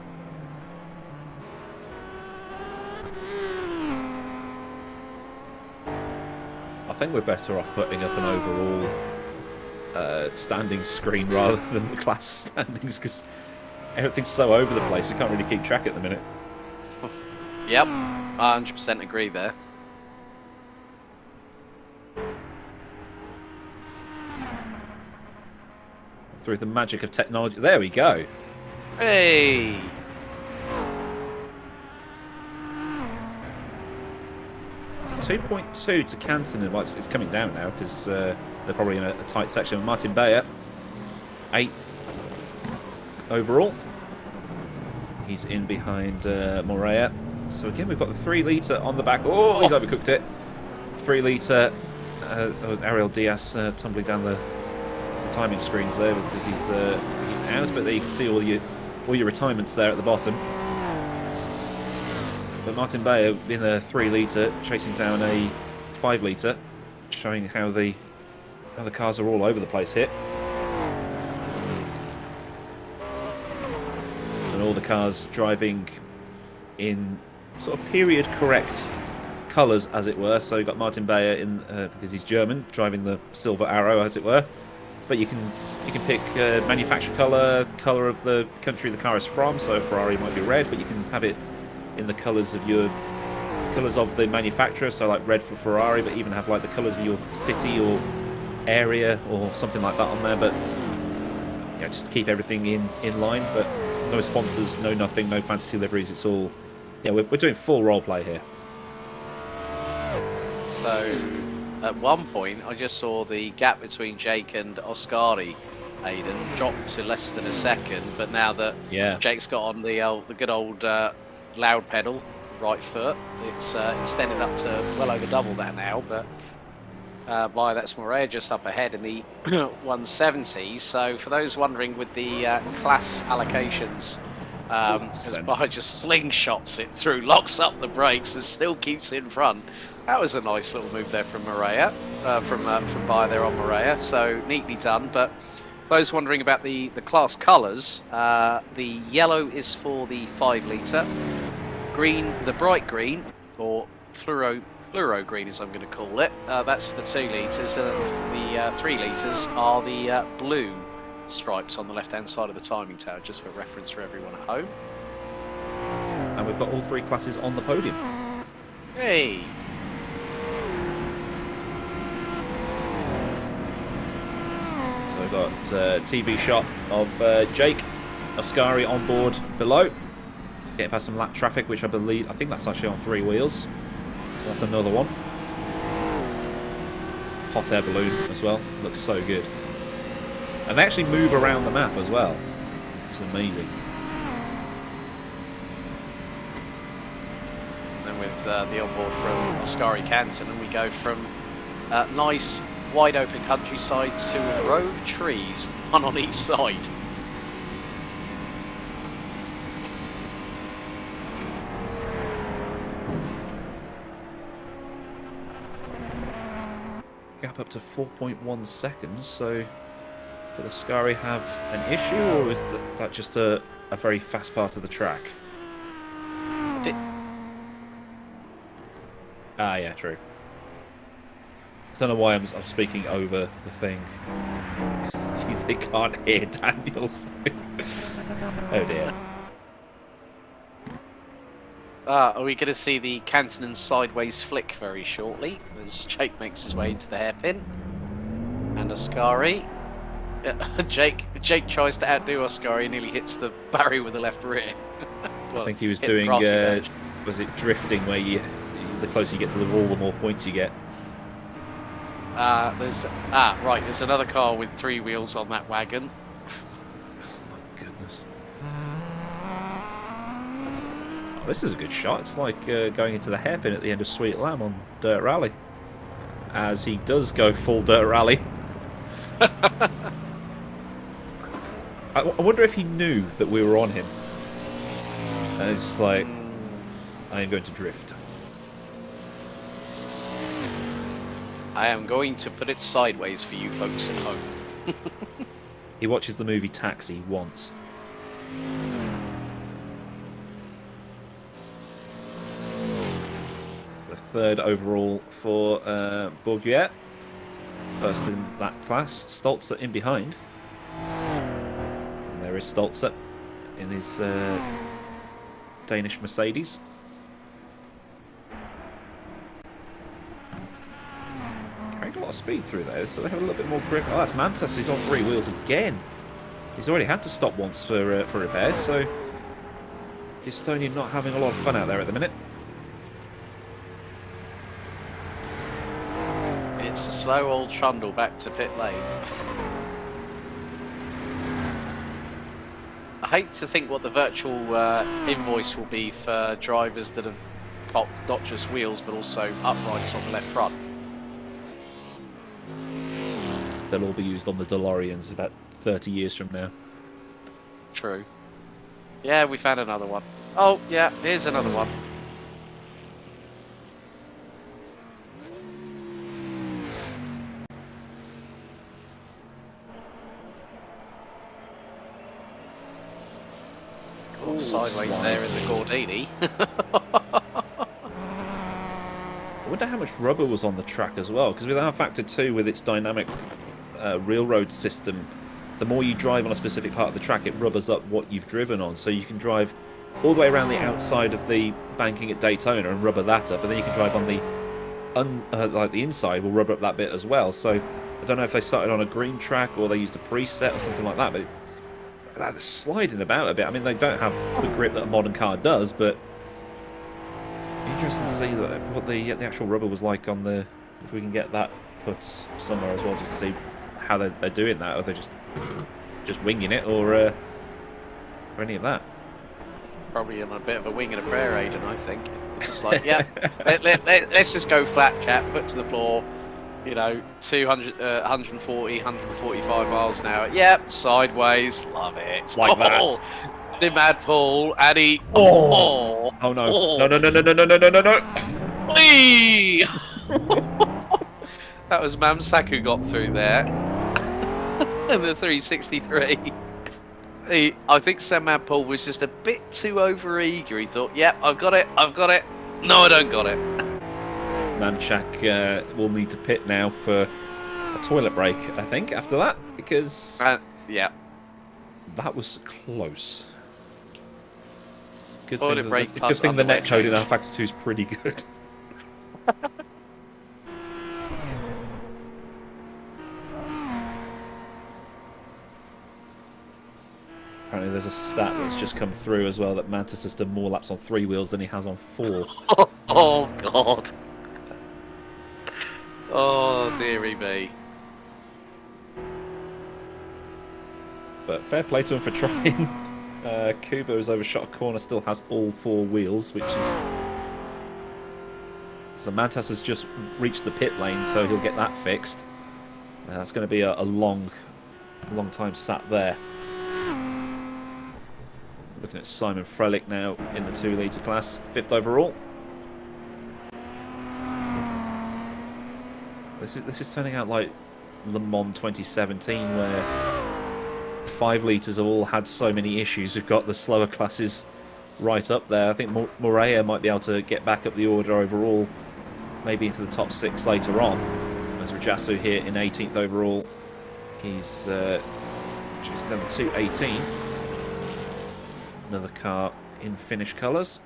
I think we're better off putting up an overall standings screen rather than the class standings, because everything's so over the place we can't really keep track at the minute. Yep, 100% agree there. Through the magic of technology. There we go. Hey! It's 2.2 to Canton. Well, it's coming down now because they're probably in a tight section. Martin Bayer, 8th overall. He's in behind Morea. So again, we've got the 3 litre on the back. Oh, he's overcooked it. 3 litre. Ariel Diaz tumbling down the timing screens there because he's out. But there you can see all your retirements there at the bottom. But Martin Bayer in a 3 litre chasing down a 5 litre, showing how the cars are all over the place here. all the cars driving in sort of period correct colours, as it were. So you've got Martin Bayer in because he's German, driving the silver arrow, as it were. But you can pick manufacturer colour of the country the car is from. So Ferrari might be red, but you can have it in the colours of the manufacturer. So like red for Ferrari, but even have like the colours of your city or area or something like that on there. But yeah, just to keep everything in line. But no sponsors, no nothing, no fantasy liveries. It's all we're doing full roleplay here. So, at one point, I just saw the gap between Jake and Oscari, Aiden, drop to less than a second. But now that Jake's got on the good old loud pedal, right foot, it's extended up to well over double that now. But that's Morea just up ahead in the 170s. So, for those wondering with the class allocations, as Bar just slingshots it through, locks up the brakes, and still keeps in front. That was a nice little move there from Morea, from Bayer there on Morea. So neatly done. But for those wondering about the class colours, the yellow is for the 5 litre, green, the bright green, or fluoro green as I'm going to call it, that's for the 2 litres, and the 3 litres are the blue stripes on the left-hand side of the timing tower, just for reference for everyone at home. And we've got all 3 classes on the podium. Hey! So we've got a TV shot of Jake Oscari on board below, getting past some lap traffic, which I think that's actually on 3 wheels. So that's another one. Hot air balloon as well. Looks so good. And they actually move around the map as well. It's amazing. And with the onboard from Oscari Canton, and we go from nice wide open countryside to a row of trees, one on each side. Gap up to 4.1 seconds, so did Oscari have an issue, or is that just a very fast part of the track? Yeah, true. I don't know why I'm speaking over the thing. They can't hear Daniel. So. Oh dear. Are we going to see the Canton sideways flick very shortly as Jake makes his way into the hairpin? And Oscari. Jake tries to outdo Oscari and nearly hits the barrier with the left rear. Well, I think he was doing, was it drifting, where the closer you get to the wall, the more points you get? There's another car with 3 wheels on that wagon. Oh my goodness. Oh, this is a good shot. It's like going into the hairpin at the end of Sweet Lamb on Dirt Rally. As he does go full Dirt Rally. I wonder if he knew that we were on him. And it's just like, I am going to drift. I am going to put it sideways for you folks at home. He watches the movie Taxi once. The 3rd overall for Bourguet. First in that class. Stolzer in behind. And there is Stolzer in his Danish Mercedes. Carrying a lot of speed through there, so they have a little bit more grip. Oh, that's Mantas. He's on 3 wheels again. He's already had to stop once for repairs, so the Estonian not having a lot of fun out there at the minute. It's a slow old trundle back to pit lane. I hate to think what the virtual invoice will be for drivers that have got not just wheels but also uprights on the left front. They'll all be used on the DeLoreans about 30 years from now. True. Yeah, we found another one. Oh, yeah, here's another one. Oh, sideways slide. there in the Gordini. I wonder how much rubber was on the track as well, because with our Factor 2, with its dynamic railroad system, the more you drive on a specific part of the track, it rubbers up what you've driven on. So you can drive all the way around the outside of the banking at Daytona and rubber that up, and then you can drive on the like the inside will rubber up that bit as well. So I don't know if they started on a green track or they used a preset or something like that, but that's sliding about a bit. I mean, they don't have the grip that a modern car does, but interesting to see what the actual rubber was like on the. If we can get that put somewhere as well, just to see how they're doing that, or they're just winging it, or any of that. Probably on a bit of a wing and a prayer, Aidan, I think. Just like, yeah, let's just go flat, chat, foot to the floor. You know, 200, 140, 145 miles an hour. Yep, sideways, love it. Like that. The mad Paul, and he. Oh no! No! No! No! No! No! No! No! No! No! Whee! That was Mamsak who got through there. And the 363. I think Sam Mad Paul was just a bit too over-eager. He thought, yep, I've got it, I've got it. No, I don't got it. Mamsak will need to pit now for a toilet break, I think, after that, because yeah, that was close. Good toilet thing, break good thing the net code in our Factor 2 is pretty good. Apparently there's a stat that's just come through as well that Mantis has done more laps on 3 wheels than he has on 4. Oh, God. Oh, dearie me. But fair play to him for trying. Kubo has overshot a corner, still has all 4 wheels, which is... So Mantas has just reached the pit lane, so he'll get that fixed. That's going to be a long time sat there. Looking at Simon Frelick now in the 2-litre class, 5th overall. This is turning out like Le Mans 2017, where 5 litres have all had so many issues. We've got the slower classes right up there. I think Morea might be able to get back up the order overall, maybe into the top 6 later on. As Rajasu here in 18th overall, he's choosing number 218. Another car in Finnish colours,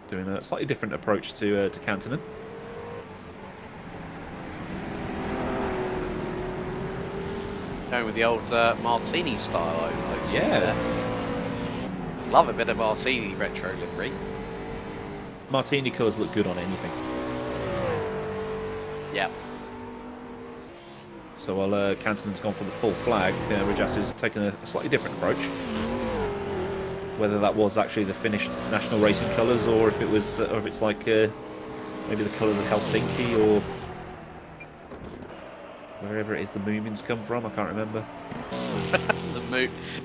doing a slightly different approach to Kantonen. Going with the old Martini style, I see Yeah. there. Love a bit of Martini retro livery. Martini colours look good on anything. Yeah. So while Kantonen's gone for the full flag, Rajasu's taken a slightly different approach. Whether that was actually the Finnish national racing colours, or if it was, or if it's like maybe the colours of Helsinki, or wherever it is the Moomins come from, I can't remember.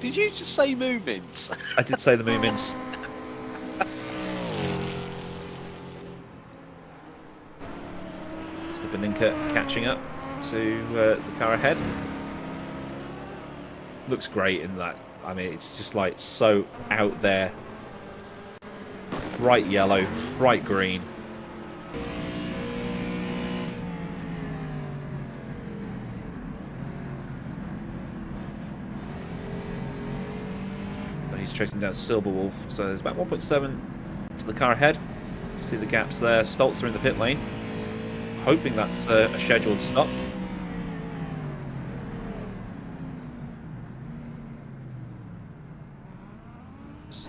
Did you just say Moomins? I did say the Moomins. So Beninka catching up to the car ahead. Looks great in that. I mean, it's just like so out there. Bright yellow, bright green. But he's chasing down Silverwolf, so there's about 1.7 to the car ahead. You see the gaps there. Stoltzer in the pit lane. Hoping that's a scheduled stop.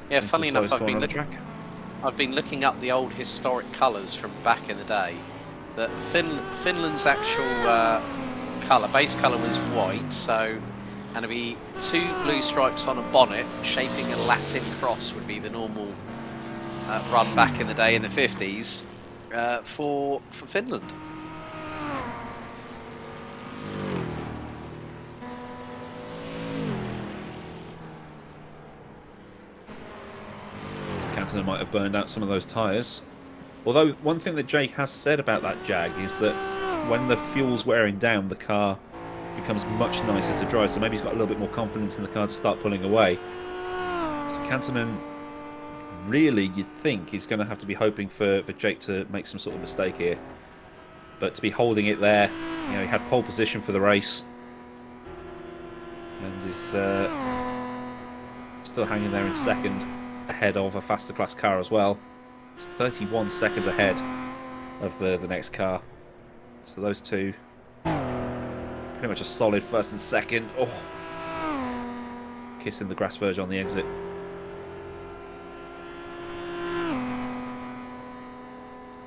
Yeah, funny enough, I've been looking up the old historic colours from back in the day. That Finland's actual base colour was white, so and it'd be 2 blue stripes on a bonnet, shaping a Latin cross would be the normal run back in the day in the 50s for Finland. Kantonen might have burned out some of those tyres. Although, one thing that Jake has said about that Jag is that when the fuel's wearing down, the car becomes much nicer to drive. So maybe he's got a little bit more confidence in the car to start pulling away. So Cantonen, really, you'd think he's going to have to be hoping for Jake to make some sort of mistake here. But to be holding it there, you know, he had pole position for the race. And is still hanging there in second, ahead of a faster class car as well. He's 31 seconds ahead of the next car. So those two, pretty much a solid first and second. Oh, kissing the grass verge on the exit.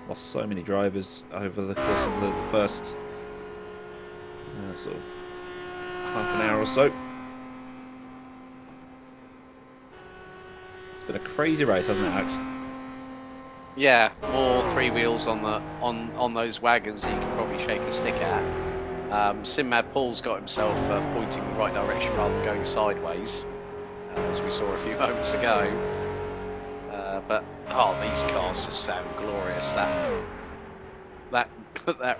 Lost so many drivers over the course of the first sort of half an hour or so. It's been a crazy race, hasn't it, Alex? Yeah, more three wheels on the on those wagons that you can probably shake a stick at. Sinmad Paul's got himself pointing the right direction rather than going sideways, as we saw a few moments ago. But oh, these cars just sound glorious. That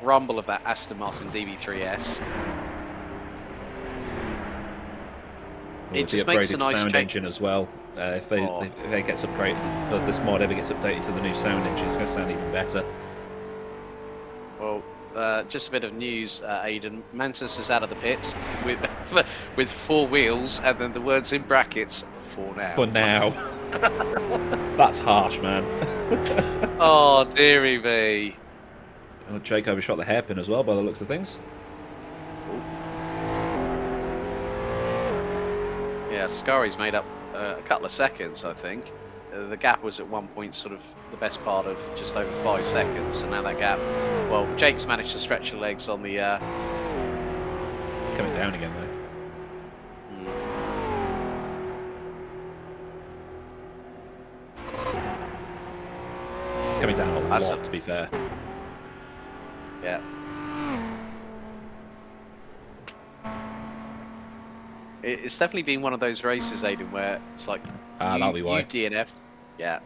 rumble of that Aston Martin DB3S. Well, it just makes a nice sound engine as well. If it gets upgraded, this mod ever gets updated to the new sound engine, it's going to sound even better. Well, just a bit of news, Aidan. Mantis is out of the pits with 4 wheels, and then the words in brackets for now. For now. That's harsh, man. Oh, dearie me. Oh, Jake overshot the hairpin as well, by the looks of things. Yeah, Scari's made up a couple of seconds, I think. The gap was at one point sort of the best part of just over 5 seconds, and now that gap... Well, Jake's managed to stretch the legs on the... Coming down again, though. It's coming down a lot, to be fair. Yeah. It's definitely been one of those races, Aidan, where it's like that'll be why. You've DNF'd. Yeah.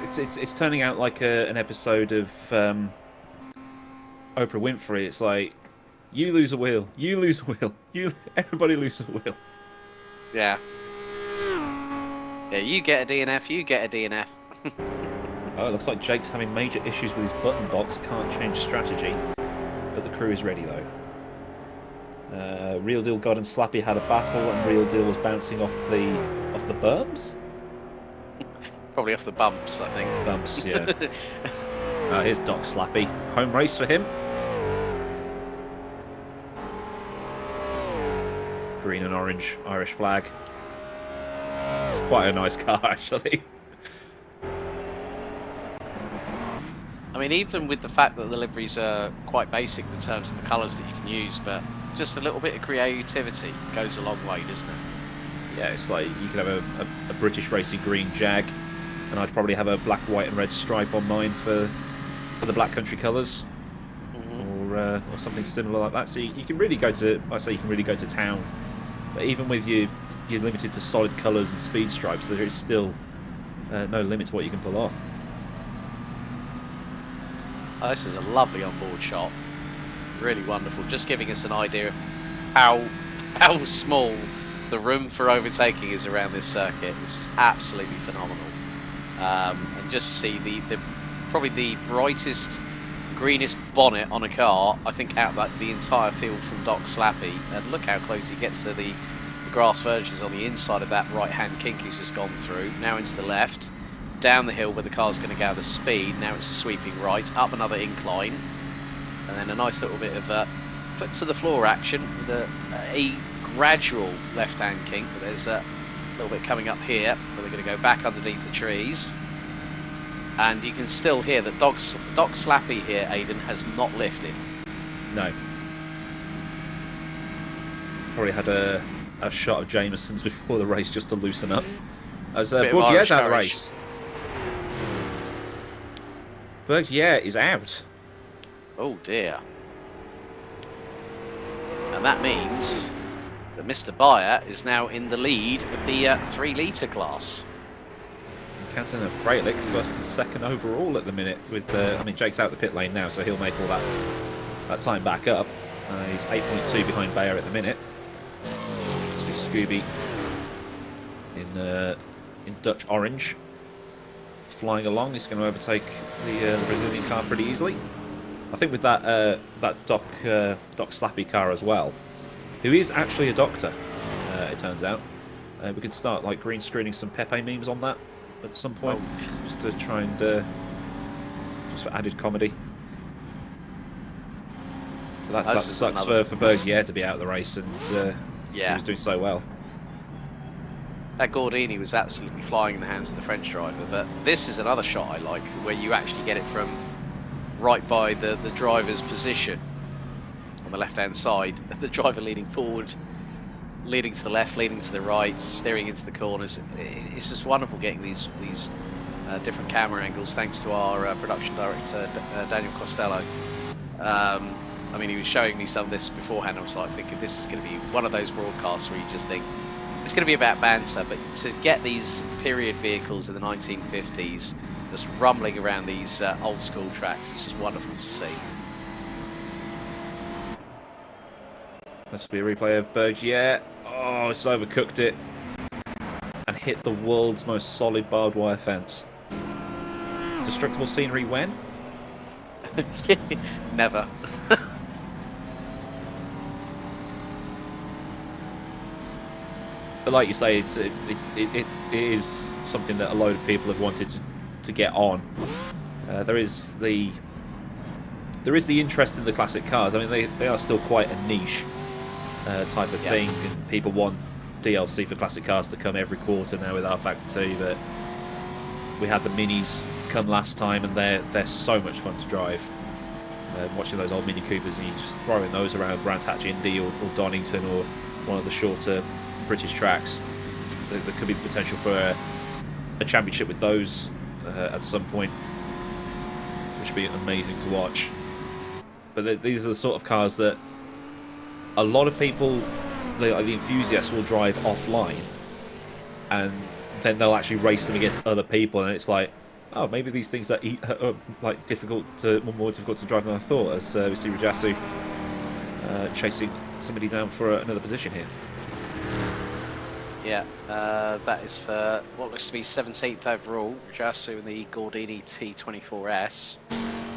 It's turning out like an episode of Oprah Winfrey. It's like, you lose a wheel, you lose a wheel, everybody loses a wheel. Yeah. Yeah, you get a DNF, you get a DNF. Oh, it looks like Jake's having major issues with his button box. Can't change strategy, but the crew is ready though. Real Deal God and Slappy had a battle, and Real Deal was bouncing off the berms. Probably off the bumps, I think. Bumps, yeah. Here's Doc Slappy. Home race for him. Green and orange Irish flag. It's quite a nice car, actually. I mean, even with the fact that the liveries are quite basic in terms of the colours that you can use, but just a little bit of creativity goes a long way, doesn't it? Yeah, it's like you could have a British racing green Jag, and I'd probably have a black, white, and red stripe on mine for the Black Country colours, or something similar like that. So you can really go to, I say, you can really go to town. But even with you're limited to solid colours and speed stripes, there is still no limit to what you can pull off. Oh, this is a lovely onboard shot. Really wonderful. Just giving us an idea of how small the room for overtaking is around this circuit. This is absolutely phenomenal. And just to see the probably the brightest, greenest bonnet on a car, I think, out of the entire field from Doc Slappy. And look how close he gets to the grass verges on the inside of that right-hand kink he's just gone through. Now into the left, down the hill where the car's going to gather speed. Now it's a sweeping right, up another incline. And then a nice little bit of foot to the floor action with a gradual left-hand kink. But there's a little bit coming up here where they're going to go back underneath the trees. And you can still hear that Doc Slappy here, Aidan, has not lifted. No. Probably had a shot of Jameson's before the race just to loosen up. As Bourdier's out of the race. Bourdier is out. Oh dear. And that means that Mr. Bayer is now in the lead of the 3 litre class. Canton and Freilich first and second overall at the minute. With I mean, Jake's out the pit lane now, so he'll make all that time back up. He's 8.2 behind Bayer at the minute. See Scooby in Dutch orange, flying along. He's going to overtake the Brazilian car pretty easily. I think with that Doc Slappy car as well, who is actually a doctor, it turns out. We could start like green screening some Pepe memes on that at some point, just to try and just for added comedy. But that sucks for Bergier to be out of the race, and he was doing so well. That Gordini was absolutely flying in the hands of the French driver, but this is another shot I like, where you actually get it from right by the driver's position on the left-hand side. The driver leading forward, leading to the left, leading to the right, steering into the corners. It's just wonderful getting these different camera angles, thanks to our production director, Daniel Costello. I mean, he was showing me some of this beforehand. I was like thinking, this is going to be one of those broadcasts where you just think, it's going to be about banter, but to get these period vehicles in the 1950s just rumbling around these old school tracks, it's just wonderful to see. This will be a replay of Bergier. Oh, it's overcooked it and hit the world's most solid barbed wire fence. Destructible scenery when? Never. But like you say, it is something that a load of people have wanted to get on. There is the interest in the classic cars. I mean, they are still quite a niche type of thing, and people want DLC for classic cars to come every quarter now with R Factor 2. But we had the minis come last time, and they're so much fun to drive. Watching those old Mini Coopers and you just throwing those around Brands Hatch Indy or Donington or one of the shorter British tracks. There could be the potential for a championship with those at some point, which would be amazing to watch. But these are the sort of cars that a lot of people, like the enthusiasts, will drive offline, and then they'll actually race them against other people, and it's like, oh, maybe these things are like more difficult to drive than I thought. As we see Rajasu chasing somebody down for another position here. Yeah, that is for what looks to be 17th overall. Rajasu in the Gordini T24S,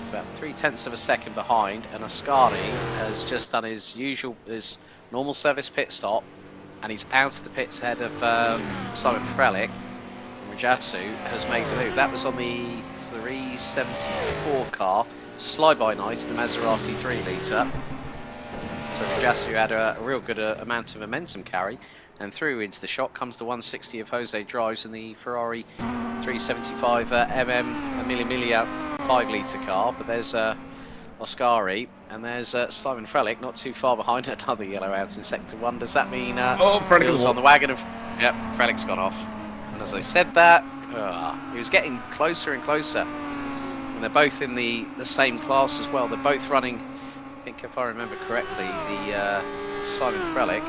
about 0.3 of a second behind, and Ascari has just done his normal service pit stop, and he's out of the pits ahead of Simon Frelick. Rajasu has made the move. That was on the 374 car, Slide-by Night in the Maserati 3-litre. So Rajasu had a real good amount of momentum carry, and through into the shot comes the 160 of Jose Drives in the Ferrari 375 Emilia Emilia 5-litre car. But there's Ascari, and there's Simon Frelick not too far behind, another yellow out in sector 1. Does that mean Frelick's on the wagon of... Yep, Frelick's gone off. And as I said that, he was getting closer and closer. And they're both in the same class as well. They're both running, I think if I remember correctly, the Simon Frelick,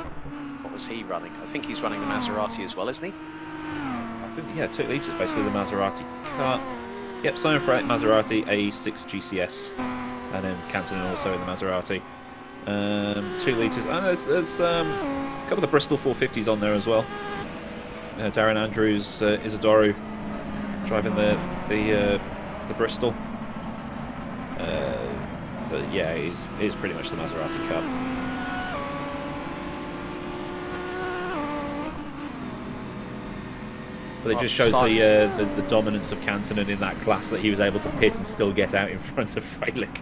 what was he running? I think he's running the Maserati as well, isn't he? I think, yeah, 2 litres basically the Maserati car. Yep, Simon Frelick, Maserati, A6 GCS. And then Cantonin also in the Maserati. 2 litres. And there's a couple of Bristol 450s on there as well. Darren Andrews, Isidoro driving the Bristol. But yeah, it is pretty much the Maserati car. But it just shows the dominance of Cantonin in that class, that he was able to pit and still get out in front of Frelick.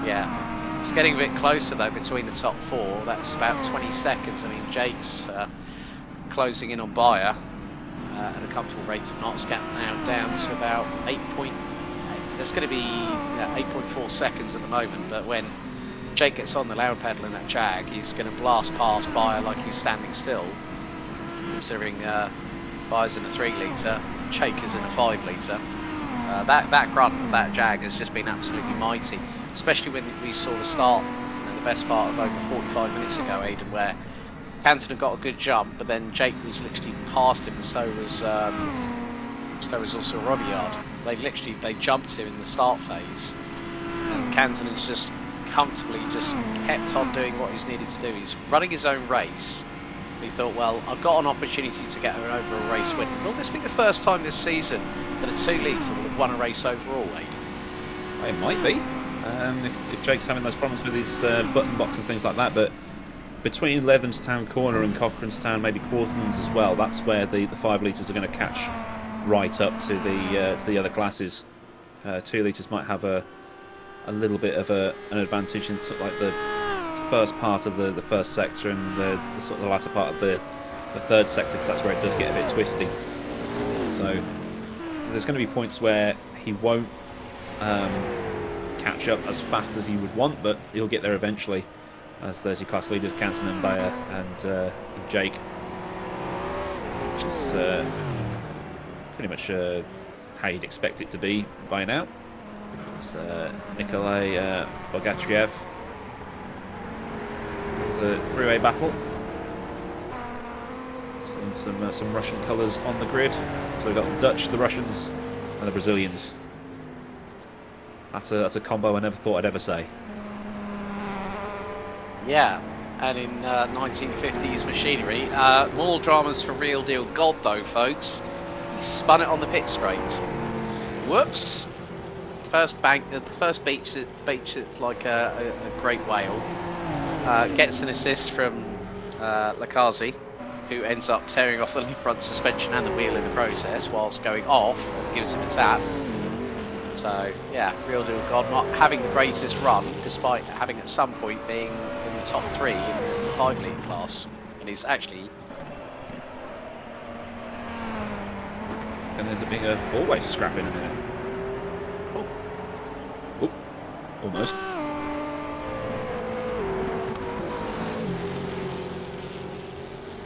Yeah, it's getting a bit closer though between the top 4. That's about 20 seconds. I mean, Jake's closing in on Bayer at a comfortable rate of knots, gap now down to about 8.8. There's going to be 8.4 seconds at the moment, but when Jake gets on the loud pedal in that Jag, he's going to blast past Bayer like he's standing still, considering Bayer's in a 3-litre, Jake is in a 5-litre. That grunt of that Jag has just been absolutely mighty, especially when we saw the start and the best part of over 45 minutes ago, Aidan, where Cantonin got a good jump, but then Jake was literally past him, and so was also Robillard. They jumped him in the start phase, and Cantonin's just comfortably just kept on doing what he's needed to do. He's running his own race. He thought, well, I've got an opportunity to get over a race win. Will this be the first time this season that a 2 litre will have won a race overall, Aiden? It might be. If Jake's having those problems with his button box and things like that, but between Lethamstown Corner and Cochranestown, maybe Quarterlands as well, that's where the 5 litres are going to catch right up to the other classes. 2 litres might have a little bit of an advantage in sort of like the first part of the first sector and the sort of the latter part of the third sector, because that's where it does get a bit twisty. So there's going to be points where he won't catch up as fast as he would want, but he'll get there eventually, as there's your class leaders, Canton and Bayer and Jake, which is pretty much how you'd expect it to be by now. It's Nikolai Bogatriev. It's a three-way battle. Seeing some Russian colours on the grid. So we've got the Dutch, the Russians, and the Brazilians. That's a combo I never thought I'd ever say. Yeah, and in 1950s machinery, more dramas for Real Deal God though, folks. He spun it on the pit straight. Whoops! First bank, the first beach it's like a great whale. Gets an assist from Lakazi, who ends up tearing off the front suspension and the wheel in the process, whilst going off and gives him a tap. So yeah, Real Deal God not having the greatest run, despite having at some point being in the top 3 in the 5 litre class, and he's actually going to end up being a 4-way scrap in a minute. Oh, almost.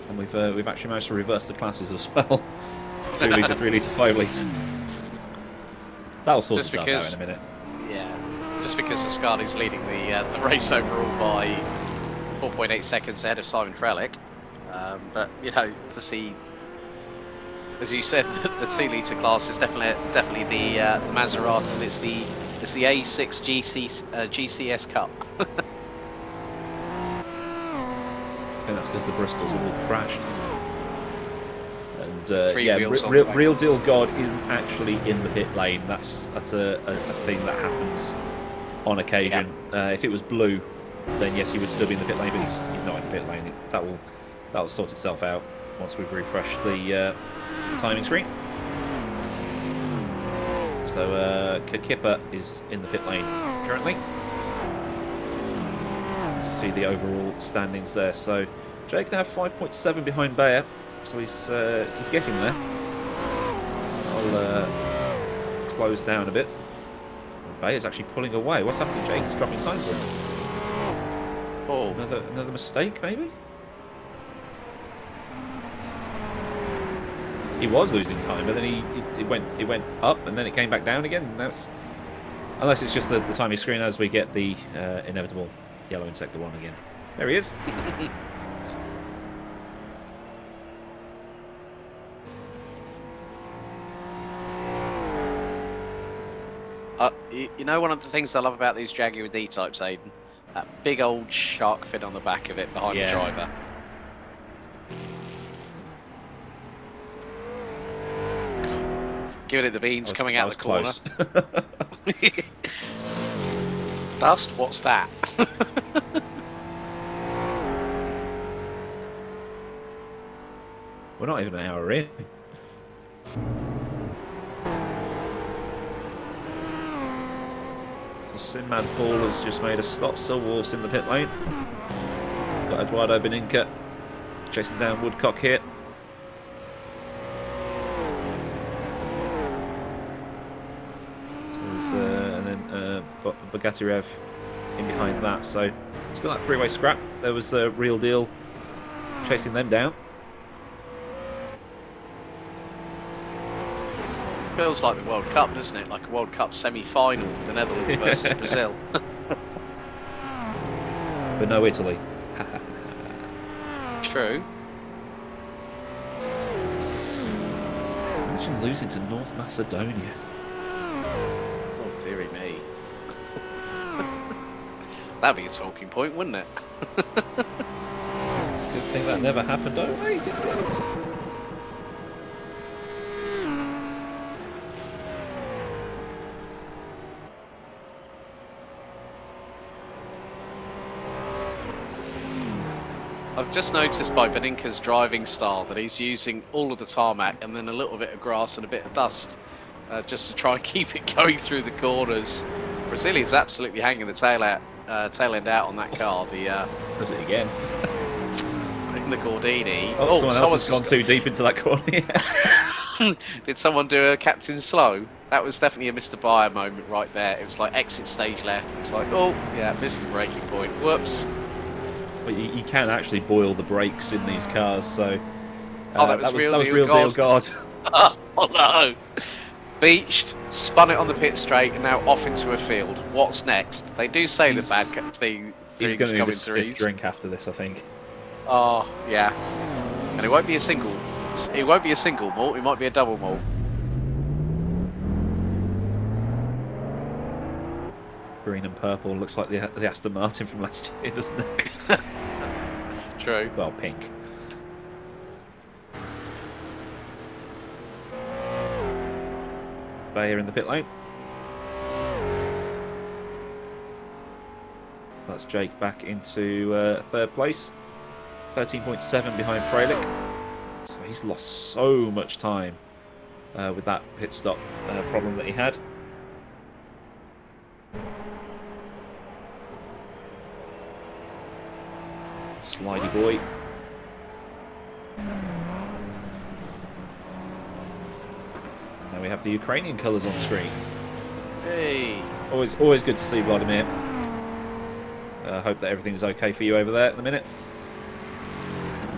And we've actually managed to reverse the classes as well. 2 litre, 3 litre, 5 litre. That'll sort itself out in a minute. Yeah, just because Ascani's leading the race overall by 4.8 seconds ahead of Simon Frelick. But you know, to see, as you said, the 2 litre class is definitely the Maserati. And it's the A6 GCS Cup. I think that's because the Bristols have all crashed. And yeah, Real Deal God isn't actually in the pit lane. That's a thing that happens on occasion. Yeah. If it was blue, then yes, he would still be in the pit lane, but he's not in the pit lane. That will sort itself out once we've refreshed the timing screen. So Kakippa is in the pit lane currently. As you see the overall standings there. So Jake now 5.7 behind Bayer. So he's getting there. I'll close down a bit. Bayer's actually pulling away. What's happened to Jake? He's dropping time to him. Oh, another mistake maybe. He was losing time, but then it went up and then it came back down again. And now it's, unless it's just the timing screen as we get the inevitable yellow in sector 1 again. There he is. You know, one of the things I love about these Jaguar D-types, Aiden, that big old shark fin on the back of it behind the driver. Giving it the beans coming out of the corner. Dust? What's that? We're not even an hour in. So Sinmad Paul has just made a stop. Silwolf's in the pit lane. Got Eduardo Beninca chasing down Woodcock here. And then Bogatyrev in behind that. So still that 3-way scrap. There was a Real Deal chasing them down. Feels like the World Cup, doesn't it? Like a World Cup semi-final, the Netherlands versus Brazil. But no Italy. True. Imagine losing to North Macedonia. Oh, dearie me. That'd be a talking point, wouldn't it? Good thing that never happened. Oh wait, it did. I've just noticed by Beninka's driving style that he's using all of the tarmac and then a little bit of grass and a bit of dust just to try and keep it going through the corners. Brazilian's absolutely hanging the tail end out on that car. Does it again? In the Gordini. Oh, someone else has gone too deep into that corner. Did someone do a captain slow? That was definitely a Mr. Bayer moment right there. It was like exit stage left. And it's like, oh, yeah, missed the braking point. Whoops. But you can actually boil the brakes in these cars, so... that was real deal God. Oh, no. Beached, spun it on the pit straight, and now off into a field. What's next? They do say the bad thing. He's going to need a stiff drink after this, I think. Oh, yeah. And it won't be a single. It won't be a single malt. It might be a double malt. Green and purple looks like the Aston Martin from last year, doesn't it? True. Well, pink. Bayer in the pit lane. That's Jake back into third place. 13.7 behind Freilich. So he's lost so much time with that pit stop problem that he had. Slidey boy. Now we have the Ukrainian colours on screen. Hey. Always good to see Vladimir. Hope that everything's okay for you over there at the minute.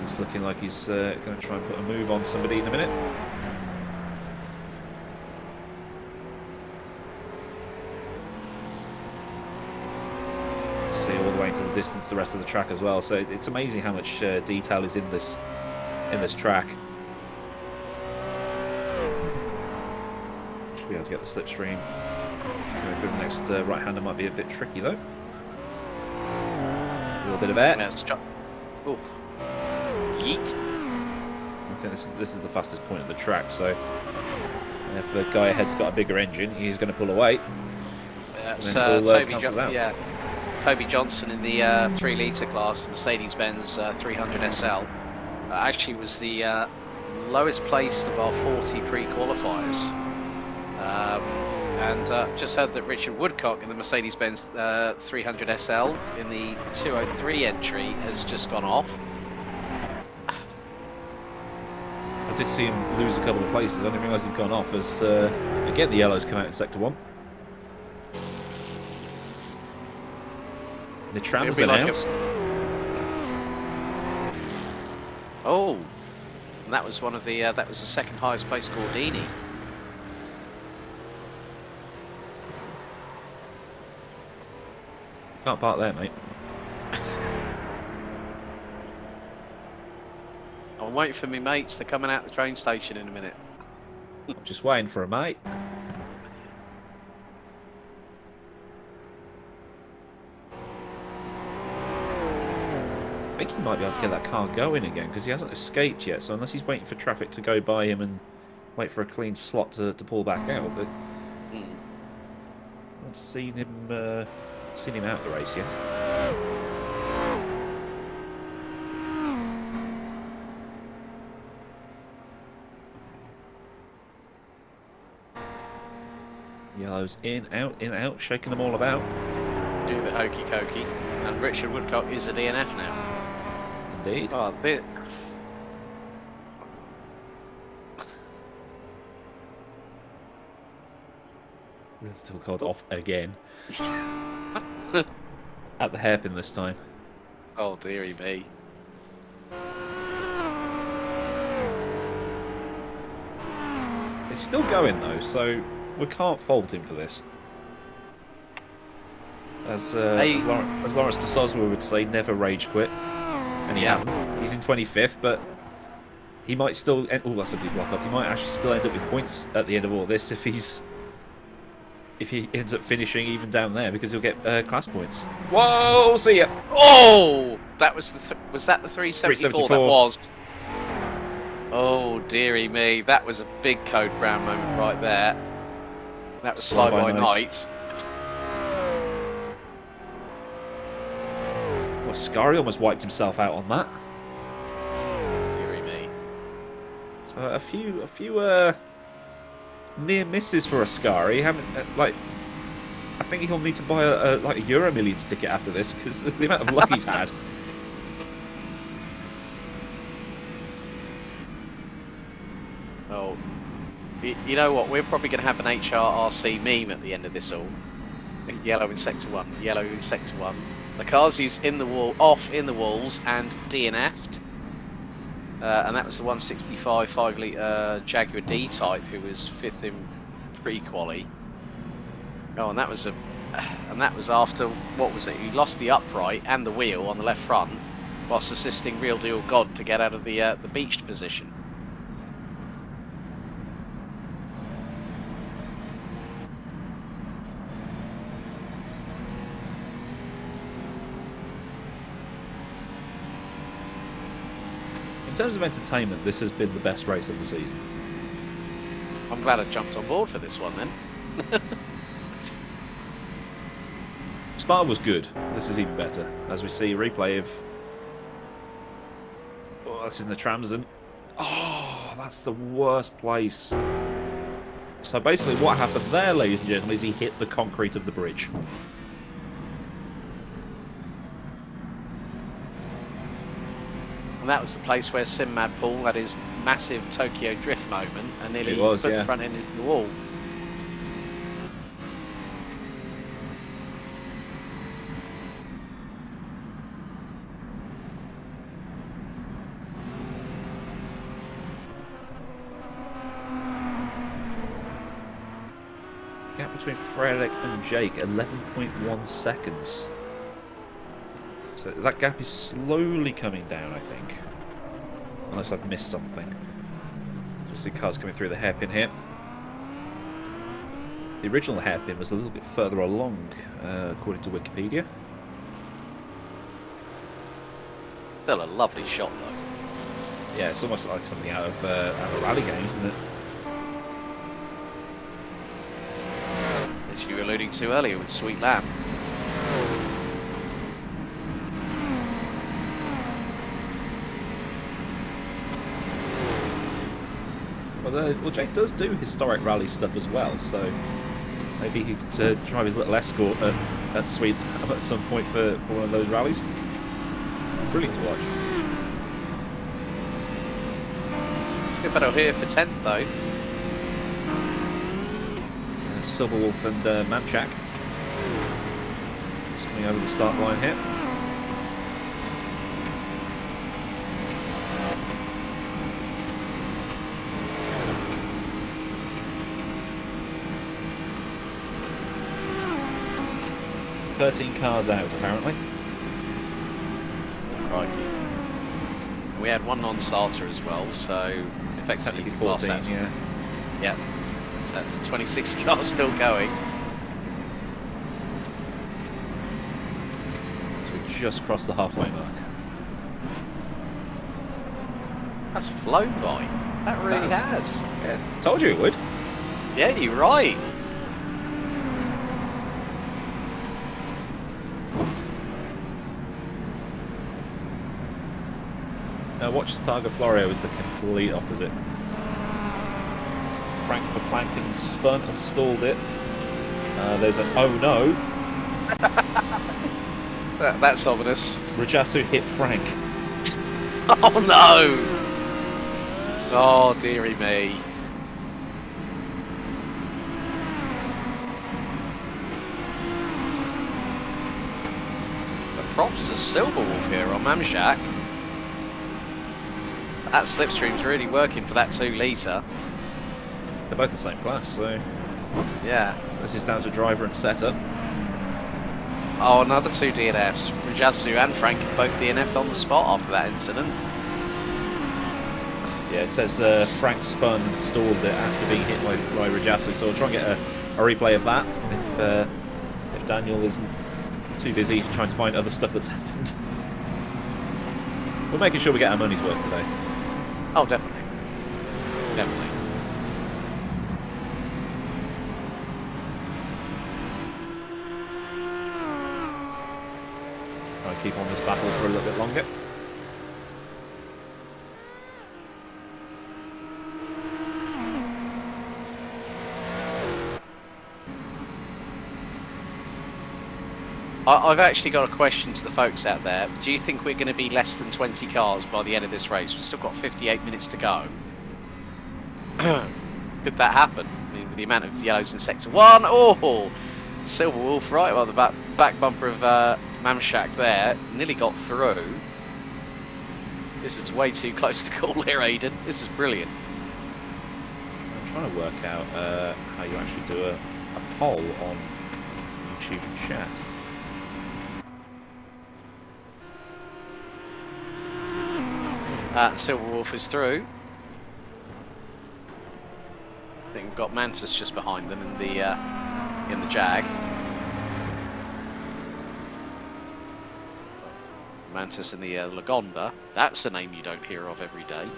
He's looking like he's going to try and put a move on somebody in a minute. See all the way into the distance the rest of the track as well. So it's amazing how much detail is in this track. Should be able to get the slipstream. Going through the next right-hander might be a bit tricky though. A little bit of air. Ooh. Yeet. I think this is the fastest point of the track. So if the guy ahead's got a bigger engine, he's going to pull away. That's Toby Johnson in the 3-litre class, Mercedes-Benz 300 SL. Actually was the lowest placed of our 40 pre-qualifiers. And just heard that Richard Woodcock in the Mercedes-Benz 300 SL in the 203 entry has just gone off. I did see him lose a couple of places. I didn't realise he'd gone off as, again, the yellows come out in Sector 1. The trams are out. Oh, and that was one of the that was the second highest placed Gordini. Can't park there, mate. I'm waiting for me mates. They're coming out the train station in a minute. I'm just waiting for a mate. I think he might be able to get that car going again because he hasn't escaped yet. So unless he's waiting for traffic to go by him and wait for a clean slot to pull back out, but I haven't seen him out the race yet. Yellows in, out, shaking them all about. Do the hokey cokey, and Richard Woodcock is a DNF now. Indeed. Oh, Still called off again. At the hairpin this time. Oh, dearie me. It's still going though, so we can't fault him for this. As Lawrence de Soswa would say, never rage quit. And he hasn't. He's in 25th, but he might still... Oh, that's a big block up. He might actually still end up with points at the end of all this if if he ends up finishing even down there, because he'll get class points. Whoa, see ya. Oh, that was was that the 374? 374. That was. Oh dearie me, that was a big Code Brown moment right there. That was Slide by Night. Well, Scary almost wiped himself out on that. Dearie me. So a few near misses for Ascari. Haven't like. I think he'll need to buy a Euro Millions ticket after this, because the amount of luck he's had. Oh, you know what? We're probably going to have an HRRC meme at the end of this all. Yellow in Sector 1, yellow in Sector 1. Lakazi's in the wall, off in the walls, and DNF'd. And that was the 165 5-litre Jaguar D-Type, who was 5th in pre-quali. Oh, and that was after, what was it? He lost the upright and the wheel on the left front, whilst assisting Real Deal God to get out of the beached position. In terms of entertainment, this has been the best race of the season. I'm glad I jumped on board for this one then. Spa was good. This is even better. As we see a replay of... Oh, this is in the Tramsen. Oh, that's the worst place. So basically what happened there, ladies and gentlemen, is he hit the concrete of the bridge. And that was the place where Sim Mad Paul had his massive Tokyo Drift moment and nearly put the front end into the wall. Gap between Frederick and Jake, 11.1 seconds. So that gap is slowly coming down, I think. Unless I've missed something. Just see cars coming through the hairpin here. The original hairpin was a little bit further along, according to Wikipedia. Still a lovely shot, though. Yeah, it's almost like something out of a rally game, isn't it? As you were alluding to earlier with Sweet Lamb. Well, Jake does do historic rally stuff as well, so maybe he could drive his little escort at Sweet at some point for one of those rallies. Brilliant to watch. Good battle here for 10th, though. Silverwolf and Manchak just coming over the start line here. "13 cars out, apparently." Crikey. We had one non-starter as well, so effectively 14, yeah. Yep. So that's 26 cars still going. So we just crossed the halfway mark. That's flown by. That really has. Yeah, told you it would. Yeah, you're right. Now watch as Targa Florio is the complete opposite. Frank for Planking spun and stalled it. There's an oh no. That's ominous. Rajasu hit Frank. Oh no! Oh dearie me. The props to Silverwolf here on Mamshak. That slipstream's really working for that 2 litre. They're both the same class, so yeah. This is down to driver and setup. Oh, another 2 DNFs. Rajasu and Frank both DNF'd on the spot after that incident. Yeah, it says Frank spun and stalled it after being hit by Rajasu, so we'll try and get a replay of that if Daniel isn't too busy trying to find other stuff that's happened. We're making sure we get our money's worth today. Oh, definitely. Definitely. Try and keep on this battle for a little bit longer. I've actually got a question to the folks out there. Do you think we're going to be less than 20 cars by the end of this race? We've still got 58 minutes to go. Could that happen? I mean, with the amount of yellows in Sector 1. Oh! Silver Wolf right on the back bumper of Mamshak there. Nearly got through. This is way too close to call here, Aiden. This is brilliant. I'm trying to work out how you actually do a poll on YouTube chat. Silver Wolf is through. I think we've got Mantis just behind them in the Jag. Mantis in the Lagonda. That's a name you don't hear of every day.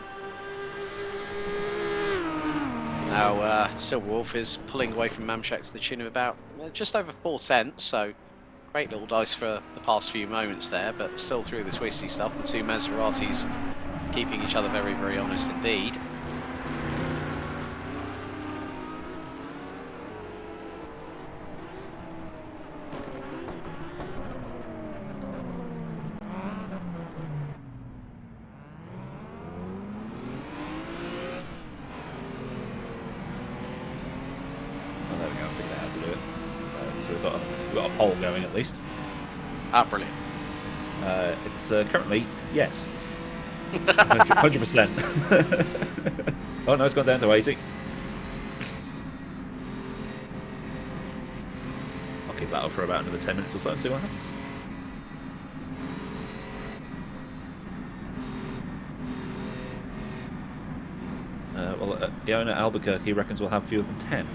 Now Silver Wolf is pulling away from Mamshak to the tune of about just over 4/10, so great little dice for the past few moments there, but still through the twisty stuff. The two Maseratis keeping each other very, very honest indeed. Oh, there we go. I figured out how to do it. So we've got a poll going at least. Ah, brilliant. It's currently yes. 100%. Oh no, it's gone down to 80. I'll keep that up for about another 10 minutes or so and see what happens. Well, Iona Albuquerque reckons we'll have fewer than 10.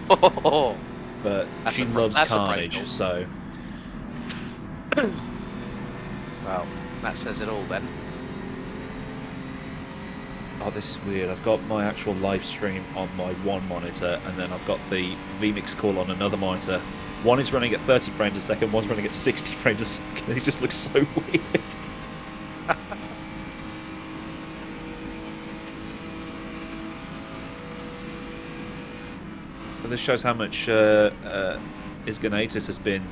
Oh, But she loves carnage, so... Well, that says it all then. Oh, this is weird. I've got my actual live stream on my one monitor, and then I've got the vMix call on another monitor. One is running at 30 frames a second, one's running at 60 frames a second. It just looks so weird. But this shows how much Isganatis has been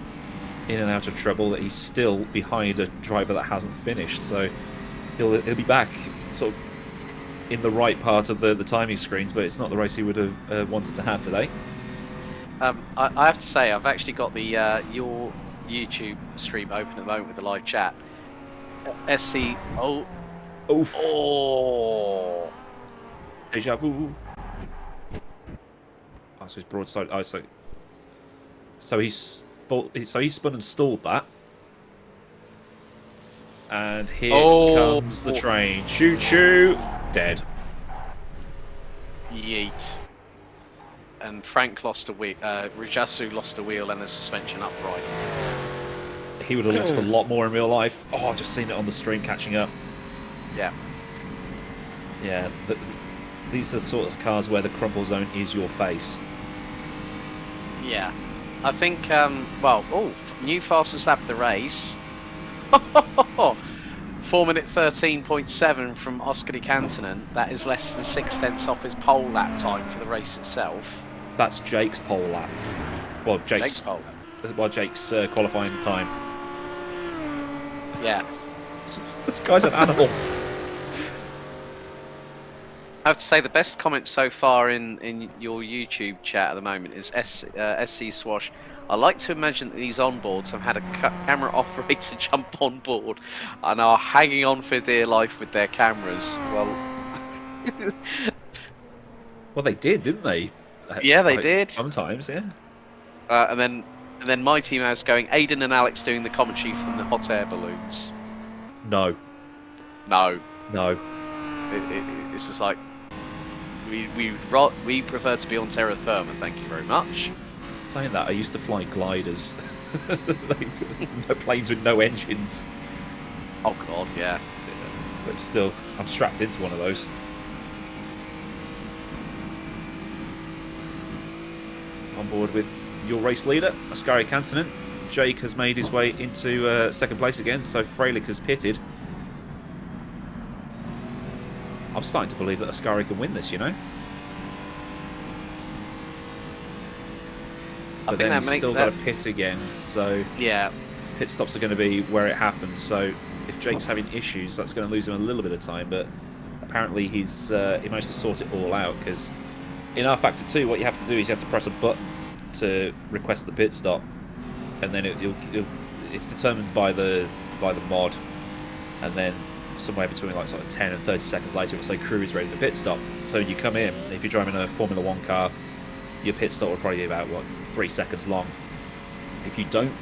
in and out of trouble, that he's still behind a driver that hasn't finished. So he'll be back sort of in the right part of the timing screens, but it's not the race he would have wanted to have today. I have to say, I've actually got the your YouTube stream open at the moment with the live chat. SC. Oh. Oof. Oh. Deja vu. Oh, so he's broadside. Oh, so he's spun and stalled that. And here comes the train. Choo choo. Dead. Yeet. And Frank lost a wheel. Rajasu lost a wheel and a suspension upright. He would have lost a lot more in real life. Oh, I've just seen it on the stream catching up. Yeah. Yeah. These are the sort of cars where the crumple zone is your face. Yeah. I think, new fastest lap of the race. 4 minute 13.7 from Oscar de Cantonen. That is less than 6/10 off his pole lap time for the race itself. That's Jake's pole lap. Well, Jake's pole lap. Well, Jake's qualifying time. Yeah. This guy's an animal. I have to say the best comment so far in your YouTube chat at the moment is SC Swash. I like to imagine that these onboards have had a camera operator jump on board and are hanging on for dear life with their cameras. Well, they did, didn't they? Yeah, they did. Sometimes, yeah. And then Mighty Mouse going, Aiden and Alex doing the commentary from the hot air balloons. No. No. No. It's just like, we prefer to be on terra firma. Thank you very much. Saying that, I used to fly gliders, like, planes with no engines. Oh God, yeah. But still, I'm strapped into one of those. On board with your race leader, Ascari Kantonen. Jake has made his way into second place again, so Freilich has pitted. I'm starting to believe that Ascari can win this, you know? But then he's still got to pit again, so yeah, pit stops are going to be where it happens. So if Jake's having issues, that's going to lose him a little bit of time. But apparently he managed to sort it all out, because in R Factor 2, what you have to do is you have to press a button to request the pit stop, and then it's determined by the mod, and then somewhere between like sort of 10 and 30 seconds later, it will say crew is ready for pit stop. So you come in, if you're driving a Formula 1 car, your pit stop will probably be about, what, 3 seconds long. If you don't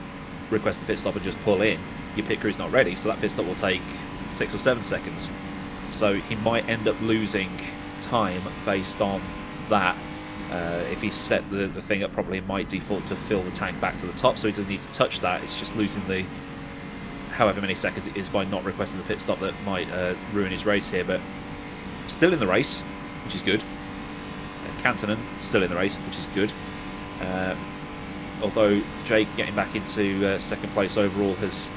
request the pit stop and just pull in, your pit crew's not ready, so that pit stop will take 6 or 7 seconds. So he might end up losing time based on that. If he set the thing up properly, it might default to fill the tank back to the top, so he doesn't need to touch that. It's just losing the however many seconds it is by not requesting the pit stop that might ruin his race here. But still in the race, which is good. Kantonen still in the race, which is good. Although Jake getting back into second place overall has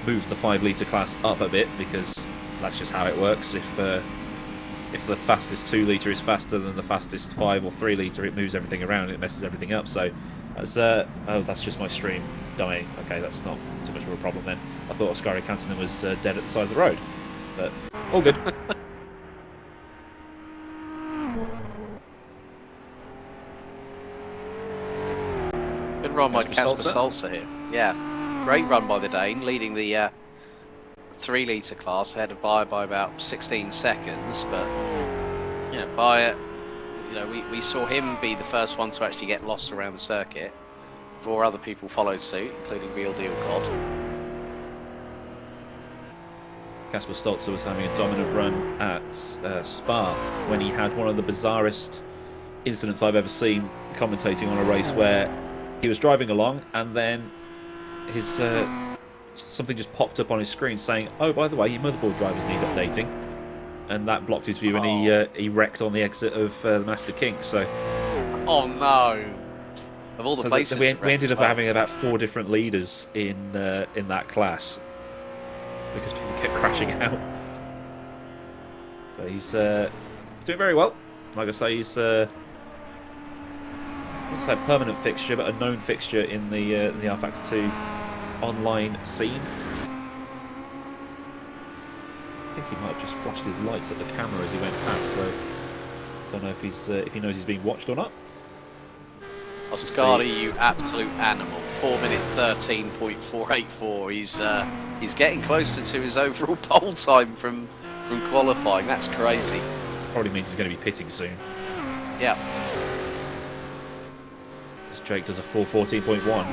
moved the 5 litre class up a bit, because that's just how it works. If the fastest 2 litre is faster than the fastest 5 or 3 litre, it moves everything around, it messes everything up. So that's oh, that's just my stream dying. Okay, that's not too much of a problem then. I thought Ascari Kantonen was dead at the side of the road, but all good. Good run by Casper Stolzer here. Yeah, great run by the Dane, leading the 3 litre class ahead of by about 16 seconds. But you know, we saw him be the first one to actually get lost around the circuit. 4 other people followed suit, including Real Deal God. Casper Stolzer was having a dominant run at Spa when he had one of the bizarrest incidents I've ever seen commentating on a race, where he was driving along and then his something just popped up on his screen saying, "Oh, by the way, your motherboard drivers need updating," and that blocked his view, and he wrecked on the exit of the Master King. So, oh no! Of all the places, we ended up having about 4 different leaders in that class because people kept crashing out. But he's doing very well. Like I say, he's not a permanent fixture, but a known fixture in the R Factor 2 online scene. I think he might have just flashed his lights at the camera as he went past, so don't know if he knows he's being watched or not. Ascari, you absolute animal. 4 minutes 13.484. He's getting closer to his overall pole time from qualifying. That's crazy. Probably means he's going to be pitting soon. Yeah. As Jake does a 4:14.1.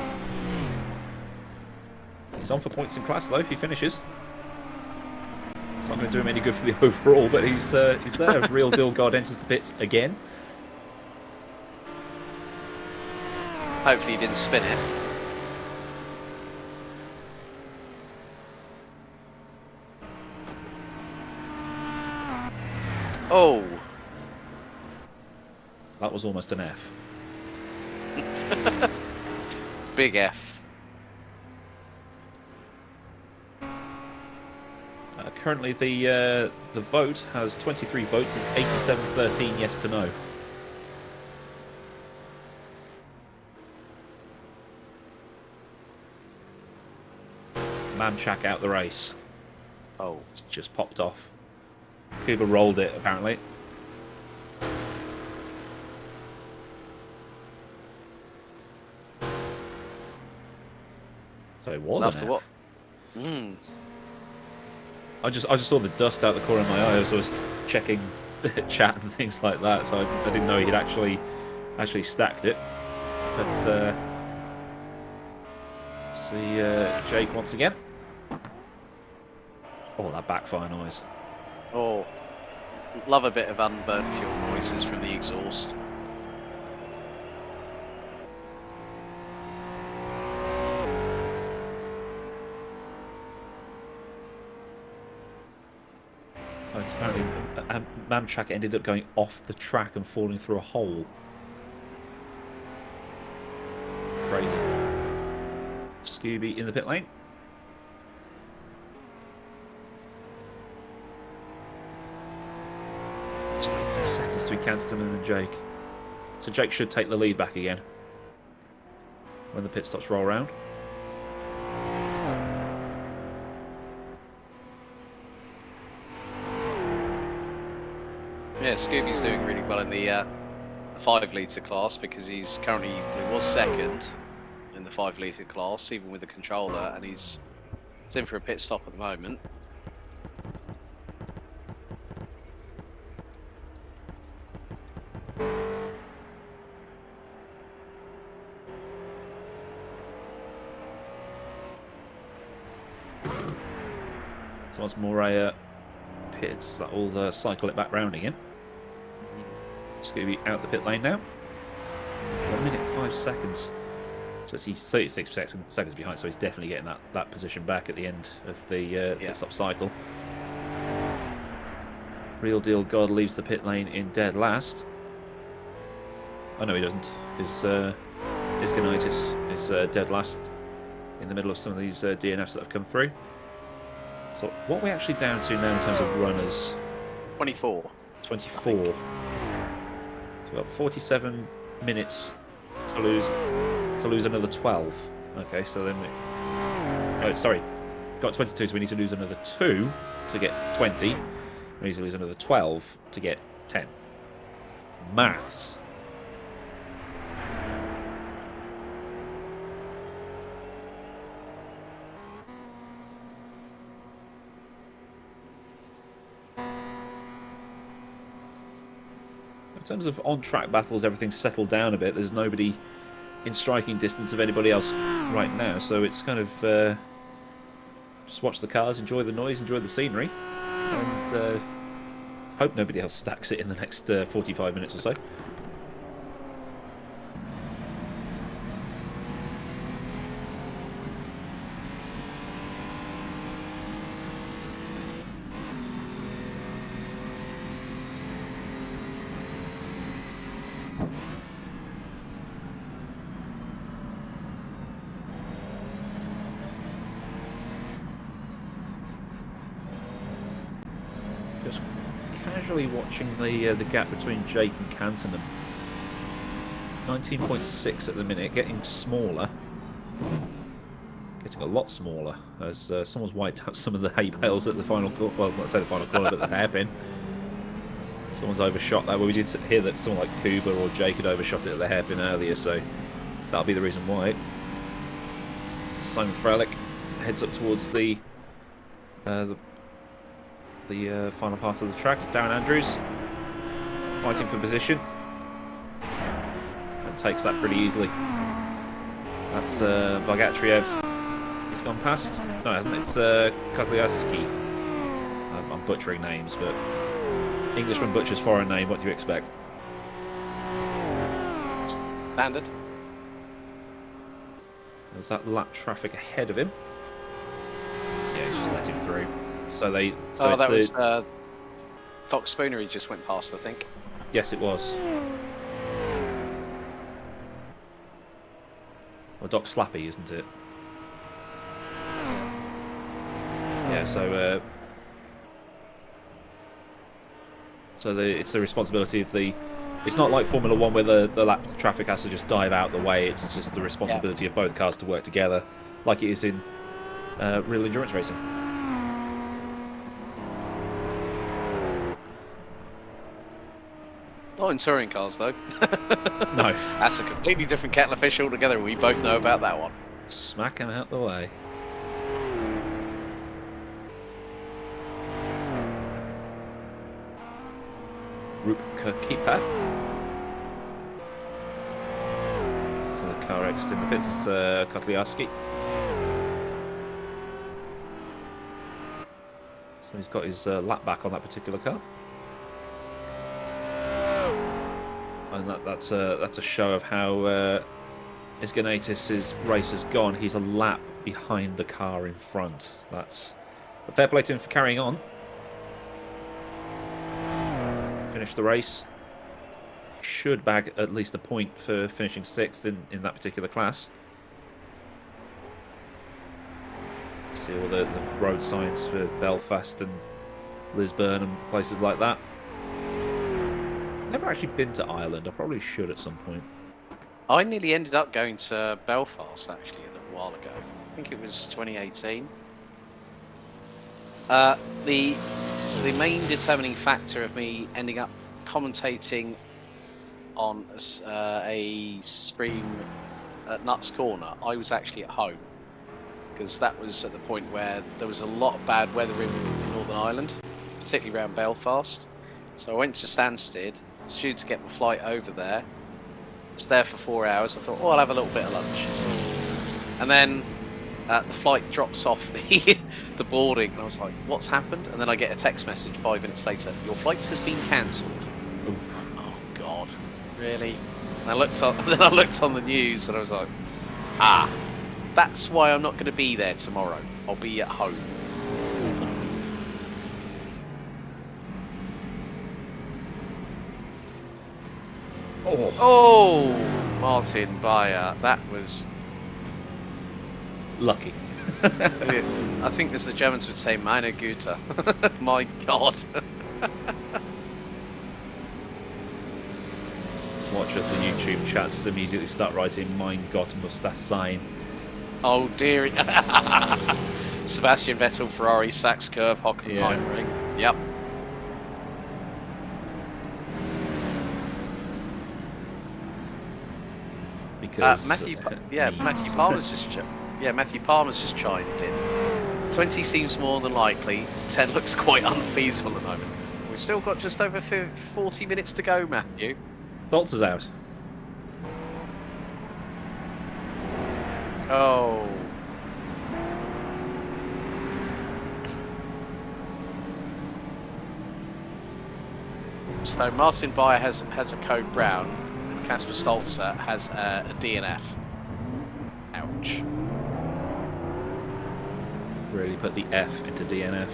He's on for points in class though if he finishes. It's not going to do him any good for the overall, but he's there. Real Deal God enters the pits again. Hopefully he didn't spin it. Oh. That was almost an F. Big F. Currently the vote has 23 votes. It's 87-13 yes to no. Mamchak out the race. Oh. It's just popped off. Kuba rolled it, apparently. So it was an F. What? Mm. I just saw the dust out the corner of my eye as I was checking chat and things like that, so I didn't know he'd actually stacked it. But see Jake once again. Oh, that backfire noise. Oh. Love a bit of unburnt fuel noises from the exhaust. Oh, it's apparently Mamtrack ended up going off the track and falling through a hole. Crazy. Scooby in the pit lane. 20 seconds between Canton and Jake. So Jake should take the lead back again when the pit stops roll around. Yeah, Scooby's doing really well in the 5 litre class because he was second in the 5 litre class, even with the controller, and he's in for a pit stop at the moment. So once Moray pits, that will cycle it back round again. Scooby out the pit lane now. 1 minute 5 seconds. So he's 36 seconds behind, so he's definitely getting that position back at the end of the pit stop cycle. Real Deal God leaves the pit lane in dead last. Oh no, he doesn't, because Iskanitis is dead last in the middle of some of these DNFs that have come through. So what are we actually down to now in terms of runners? 24. 24. So we've got 47 minutes to lose another 12. Okay, so then oh, sorry, got 22, so we need to lose another 2 to get 20. We need to lose another 12 to get 10. Maths. In terms of on-track battles, everything's settled down a bit. There's nobody in striking distance of anybody else right now, so it's kind of just watch the cars, enjoy the noise, enjoy the scenery, and hope nobody else stacks it in the next 45 minutes or so. Just casually watching the gap between Jake and Canton. 19.6 at the minute, getting smaller. Getting a lot smaller as someone's wiped out some of the hay bales at the final corner. Well, let's say the final corner, but the hairpin. Someone's overshot that. Well, we did hear that someone like Kuba or Jake had overshot it at the hairpin earlier, so that'll be the reason why. Simon Frelick heads up towards the final part of the track. Darren Andrews fighting for position and takes that pretty easily. That's Bogatriev. He's gone past. No, hasn't it? It's Kotliarski. I'm butchering names, but Englishman butchers foreign name. What do you expect? Standard. There's that lap traffic ahead of him. Yeah, he's just let him through. So they. So that was Doc Spooner. He just went past, I think. Yes, it was. Well, Doc Slappy, isn't it? Yeah. So. It's the responsibility of the. It's not like Formula One where the lap traffic has to just dive out the way. It's just the responsibility of both cars to work together, like it is in real endurance racing. Not in touring cars, though. No. That's a completely different kettle of fish altogether. We both know about that one. Smack him out the way. Hrrc keeper. So the car exit in the pits is Kotliarski. So he's got his lap back on that particular car. And that's a show of how Isganatis's race has gone. He's a lap behind the car in front. That's a fair play to him for carrying on. Finish the race. Should bag at least a point for finishing 6th in that particular class. See all the road signs for Belfast and Lisburn and places like that. Never actually been to Ireland. I probably should at some point. I nearly ended up going to Belfast actually a little while ago. I think it was 2018. The main determining factor of me ending up commentating on a stream at Nuts Corner, I was actually at home, because that was at the point where there was a lot of bad weather in Northern Ireland, particularly around Belfast. So I went to Stansted, was due to get my flight over there. I was there for 4 hours. I thought, oh, I'll have a little bit of lunch. And then the flight drops off the boarding, and I was like, what's happened? And then I get a text message 5 minutes later, your flight has been cancelled. Oh, God. Really? And I looked on, then I looked on the news, and I was like, that's why I'm not going to be there tomorrow. I'll be at home. Oh, Martin Bayer, that was lucky. I think as the Germans would say, meine Güte. My God. Watch as the YouTube chats immediately start writing, mein Gott muss das sein. Oh dear. Sebastian Vettel, Ferrari, Sachs Curve, Hockenheimring. Yep. Because Matthew Palmer's just chimed in. 20 seems more than likely. 10 looks quite unfeasible at the moment. We've still got just over 40 minutes to go, Matthew. Bolts is out. Oh. So Martin Bayer has a code brown, and Casper Stolzer has a DNF. Ouch. Really put the F into DNF.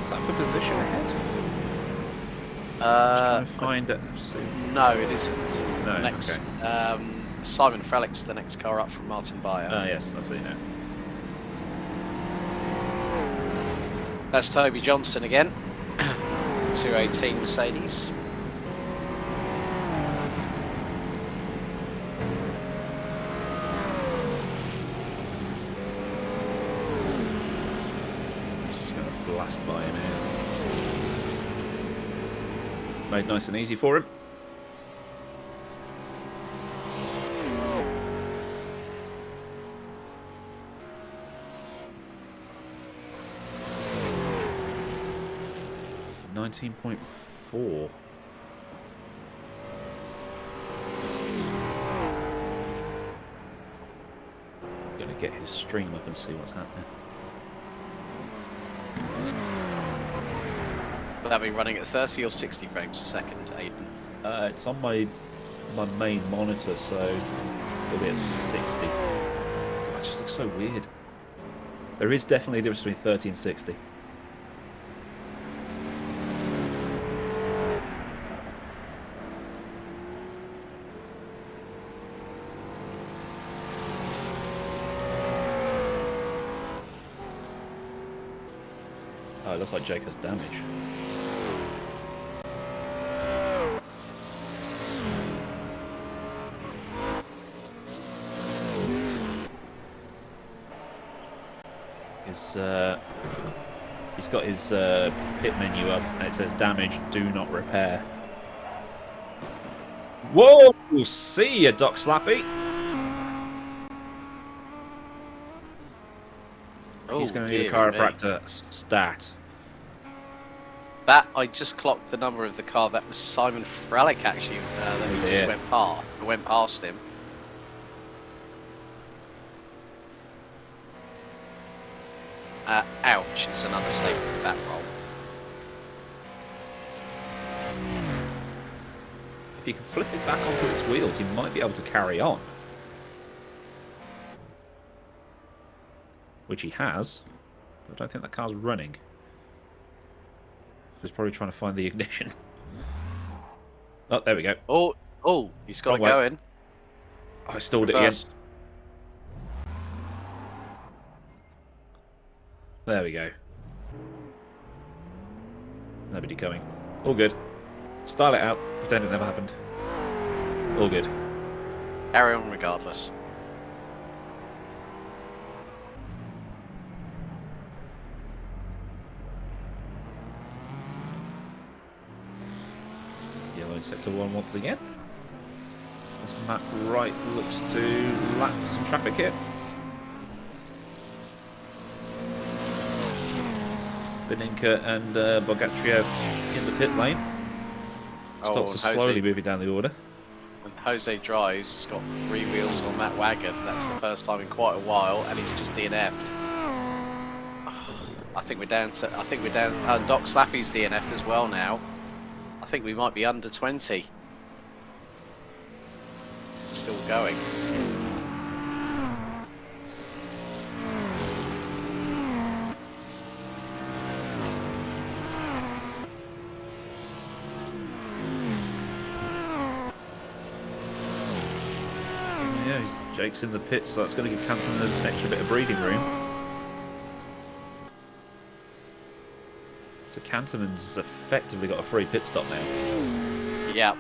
Is that for position ahead? Just trying to find it. No, it isn't. No, next, okay. Simon Frelick's the next car up from Martin Bayer. Yes, I see now. That's Toby Johnson again. 218 Mercedes. Just going to blast by him here. Made nice and easy for him. .4. Gonna get his stream up and see what's happening. Will that be running at 30 or 60 frames a second, Aidan? It's on my main monitor, so it'll be at 60. God, it just looks so weird. There is definitely a difference between 30 and 60. Oh, it looks like Jake has damage. He's got his pit menu up and it says damage, do not repair. Whoa! See ya, Doc Slappy. Oh, He's going to need a chiropractor stat. That I just clocked the number of the car. That was Simon Hrrc actually. That we just went past him. Ouch! It's another statement of that roll. If you can flip it back onto its wheels, you might be able to carry on. Which he has. But I don't think that car's running. He's probably trying to find the ignition. Oh, there we go. Oh, he's got it going. I stalled it again. There we go. Nobody coming. All good. Style it out. Pretend it never happened. All good. Carry on regardless. Yellow in sector 1 once again. As Matt Wright looks to lap some traffic here. Beninka and Bogatriev in the pit lane. Starts to slowly move it down the order. And Jose drives. He's got 3 wheels on that wagon. That's the first time in quite a while, and he's just DNF'd. I think we're down. Doc Slappy's DNF'd as well now. I think we might be under 20. Still going. Jake's in the pits, so that's going to give Canton an extra bit of breathing room. So Canton's effectively got a free pit stop now. Yeah.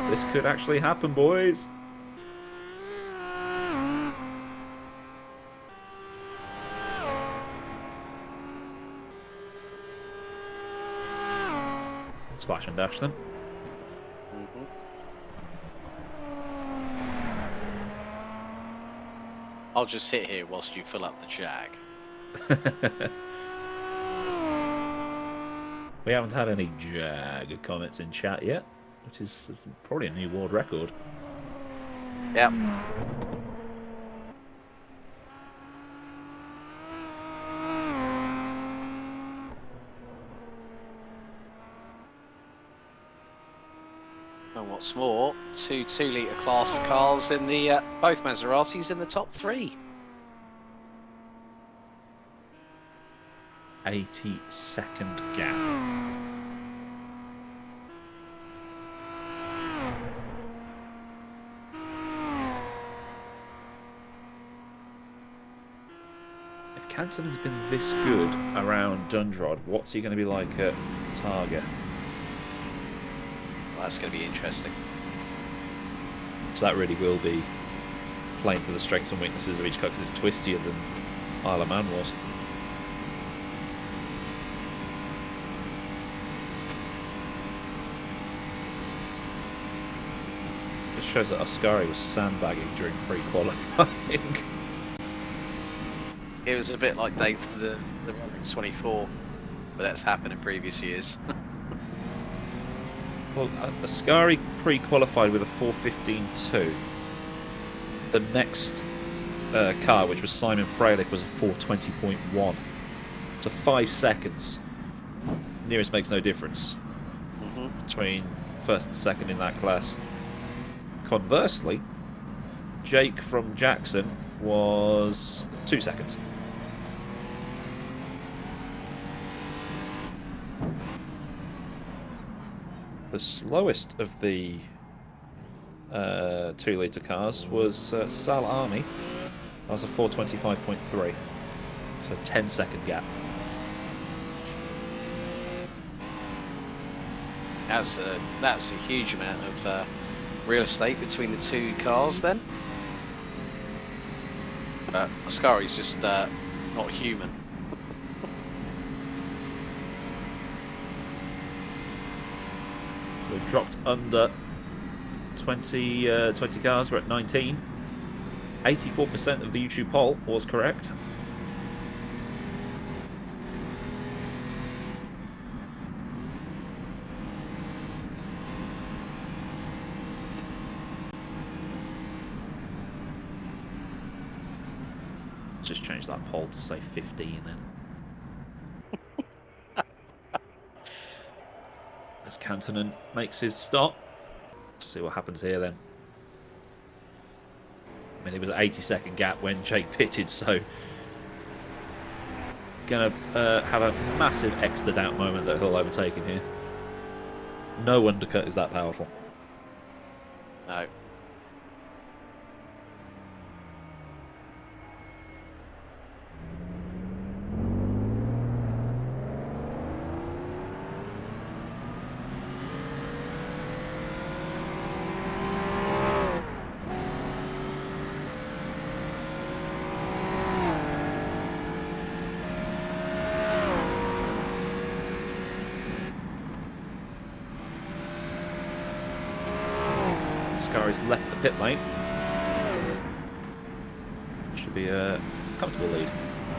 This could actually happen, boys. Splash and dash them. I'll just sit here whilst you fill up the Jag. We haven't had any Jag comments in chat yet, which is probably a new world record. Yep. And what's more, 2 2-litre class cars in the both Maseratis in the top 3. 80-second gap. If Canton has been this good around Dundrod, what's he going to be like at Targa? Well, that's going to be interesting. So that really will be playing to the strengths and weaknesses of each car, because it's twistier than Isle of Man was. This shows that Ascari was sandbagging during pre-qualifying. It was a bit like the Rolex 24, but that's happened in previous years. Well, Ascari pre-qualified with a 4:15.2. The next car, which was Simon Freilich, was a 4:20.1. So 5 seconds. Nearest makes no difference between first and second in that class. Conversely, Jake from Jackson was 2 seconds. The slowest of the 2-litre cars was Sal Army. That was a 4:25.3. So 10-second gap. That's a huge amount of real estate between the 2 cars then. Ascari's just not human. So we've dropped under 20 cars. We're at 19. 84% of the YouTube poll was correct. just change that poll to say 15 then. As Kantonen makes his stop. Let's see what happens here then. I mean, it was an 80-second gap when Jake pitted, so gonna have a massive extra doubt moment that he'll overtake him here. No undercut is that powerful. No. Scarry's left the pit lane. Should be a comfortable lead,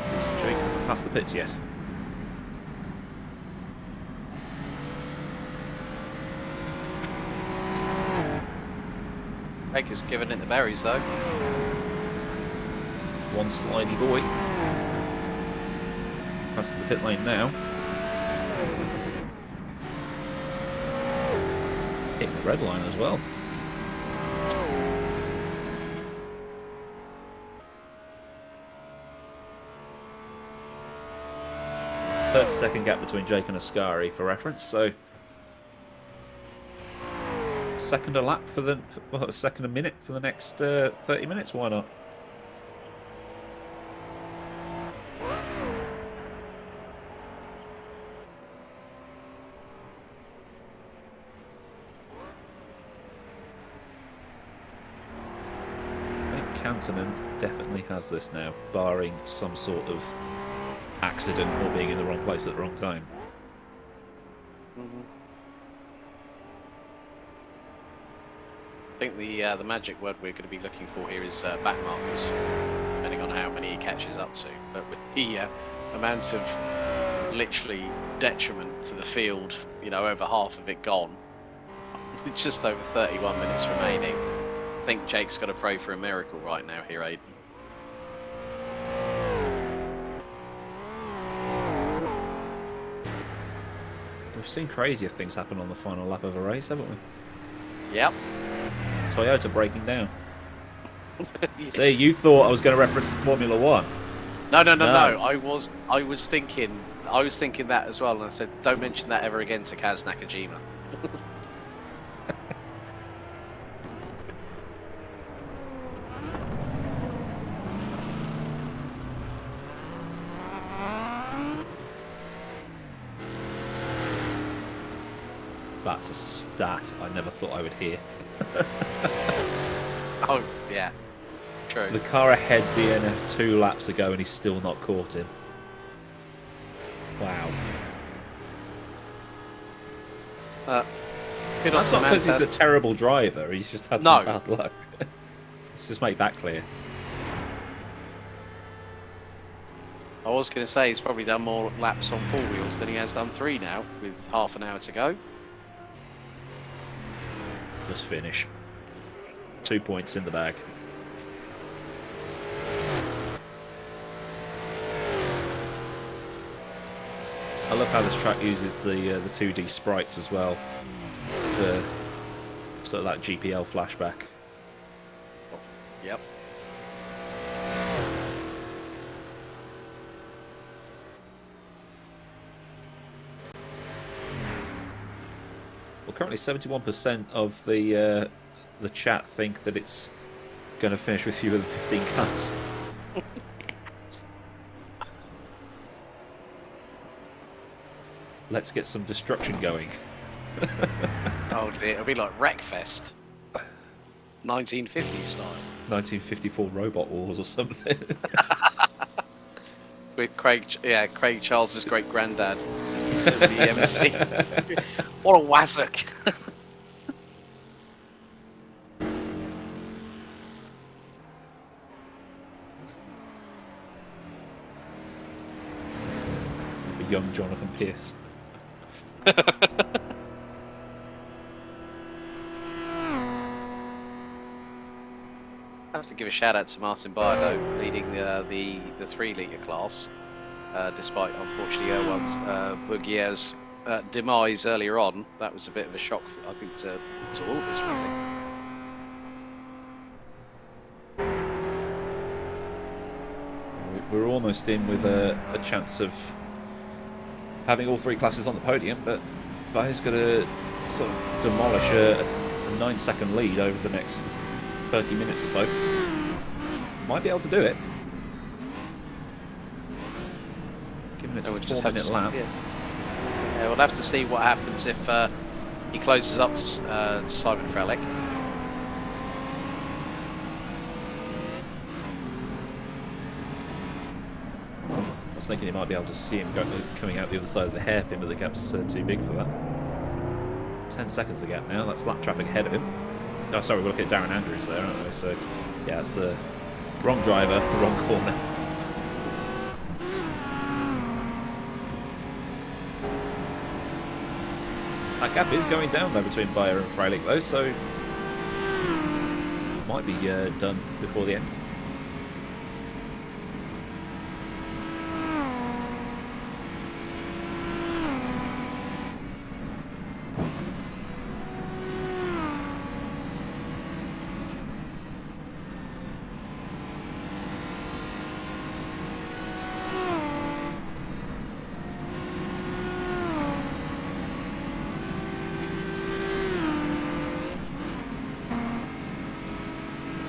because Jake hasn't passed the pits yet. Baker's giving it the berries though. One slidey boy. Passes the pit lane now. Hitting the red line as well. 30-second gap between Jake and Ascari for reference, so second a lap for the a second a minute for the next 30 minutes. Why not? I think Kantonen definitely has this now, barring some sort of accident or being in the wrong place at the wrong time. I think the magic word we're going to be looking for here is back markers, depending on how many he catches up to. But with the amount of literally detriment to the field, you know, over half of it gone, with just over 31 minutes remaining, I think Jake's got to pray for a miracle right now here, Aiden. We've seen crazier things happen on the final lap of a race, haven't we? Yep. Toyota breaking down. See, you thought I was going to reference the Formula One. No. I was thinking that as well, and I said, don't mention that ever again to Kaz Nakajima. That's a stat I never thought I would hear. Oh, yeah. True. The car ahead DNF 2 laps ago and he's still not caught him. Wow. That's not because he's a terrible driver, he's just had some bad luck. Let's just make that clear. I was going to say he's probably done more laps on 4 wheels than he has done 3 now, with half an hour to go. Just finish. 2 points in the bag. I love how this track uses the 2D sprites as well, for sort of that GPL flashback. Yep. Well, currently 71% of the chat think that it's going to finish with fewer than 15 cars. Let's get some destruction going. Oh dear, it'll be like Wreckfest. 1950s style. 1954 Robot Wars or something. With Craig Charles's great granddad as the MC. What a wazzock. Young Jonathan Pierce. have to give a shout out to Martin Bardo leading the 3 litre class, despite unfortunately Bugier's demise earlier on. That was a bit of a shock, I think, to all of us really. We're almost in with a chance of having all 3 classes on the podium, but Bayer's got to sort of demolish a 9-second lead over the next 30 minutes or so. Might be able to do it. Given it's a 4-minute lap. Yeah, we'll have to see what happens if he closes up to Simon Hrrc. I was thinking he might be able to see him coming out the other side of the hairpin, but the gap's too big for that. 10 seconds the gap now. That's lap traffic ahead of him. Oh, sorry, we're looking at Darren Andrews there, aren't we? So, yeah, it's the wrong driver, wrong corner. That gap is going down though between Bayer and Freilich though, so might be done before the end.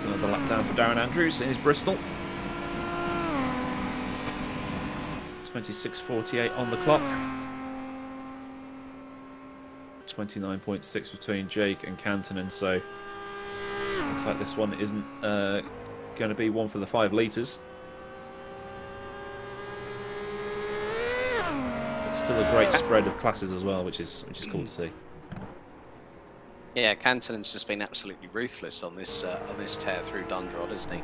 Another lap down for Darren Andrews in his Bristol. 26.48 on the clock. 29.6 between Jake and Kantonen, so looks like this one isn't going to be one for the 5 litres. It's still a great spread of classes as well, which is cool to see. Yeah, Kantonen's just been absolutely ruthless on this tear through Dundrod, hasn't he?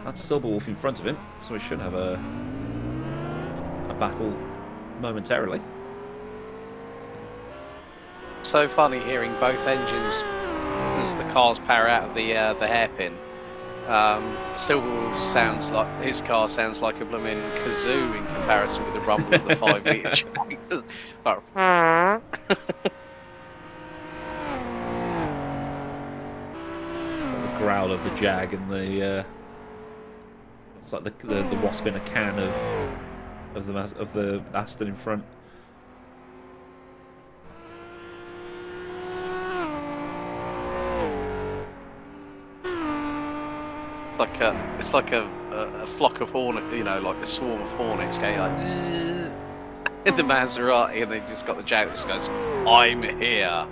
That's Silberwolf in front of him, so we should have a battle momentarily. So funny hearing both engines as the cars power out of the hairpin. Silverwolf sounds like his car sounds like a blooming kazoo in comparison with the rumble of the 5 litre tractors. The growl of the Jag and the it's like the wasp in a can of the Aston in front. It's like a flock of hornets, you know, like a swarm of hornets going like in the Maserati, and they've just got the Jag that just goes, "I'm here."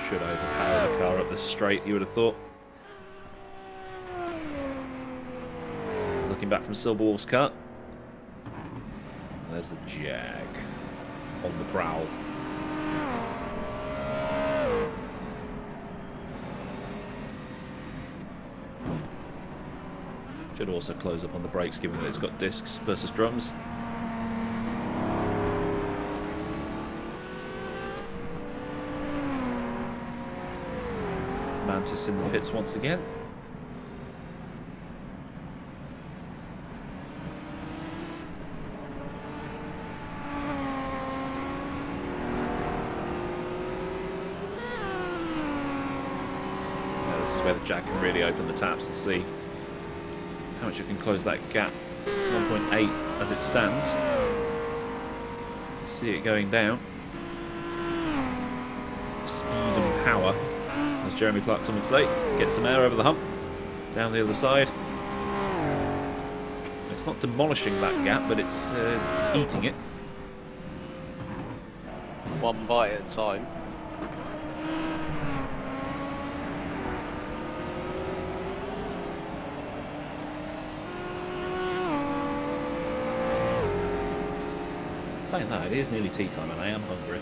Should overpower the car up the straight, you would have thought. Looking back from Silberwolf's car. There's the Jag on the prowl. Should also close up on the brakes, given that it's got discs versus drums. Mantis in the pits once again. This is where the Jag can really open the taps and see how much you can close that gap. 1.8 as it stands. See it going down. Speed and power, as Jeremy Clarkson would say. Get some air over the hump. Down the other side. It's not demolishing that gap, but it's eating it. One bite at a time. saying that, it is nearly tea time and I am hungry.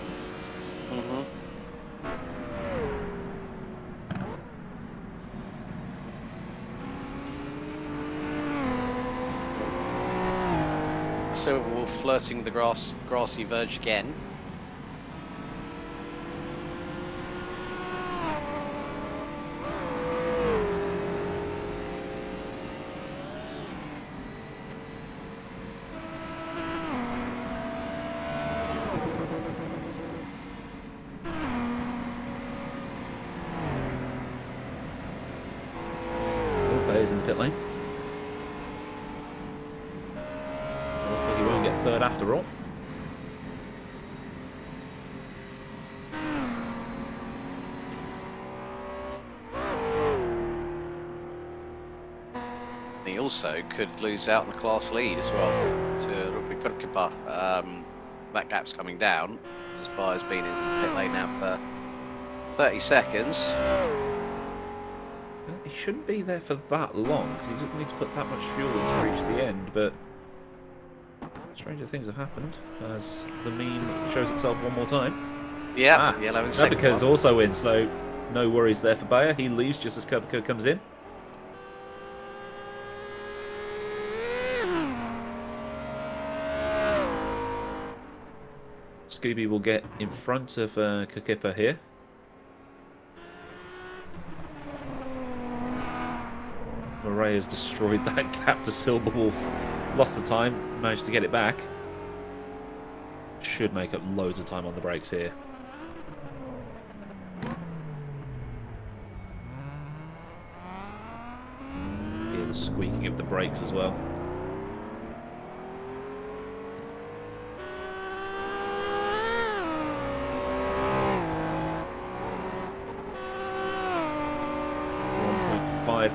Silverwolf flirting with the grassy verge again. Bear's in the pit lane. So looks like he won't get third after all. He also could lose out in the class lead as well to Hrrc. That gap's coming down as Bayer's been in the pit lane now for 30 seconds. Well, he shouldn't be there for that long because he doesn't need to put that much fuel in to reach the end, but stranger things have happened as the meme shows itself one more time. Yeah, yellow in second. Hrrc also wins, so no worries there for Bayer. He leaves just as Hrrc comes in. Scooby will get in front of Hrrc here. Murray has destroyed that gap to Silverwolf. Lost the time, managed to get it back. Should make up loads of time on the brakes here. Hear the squeaking of the brakes as well.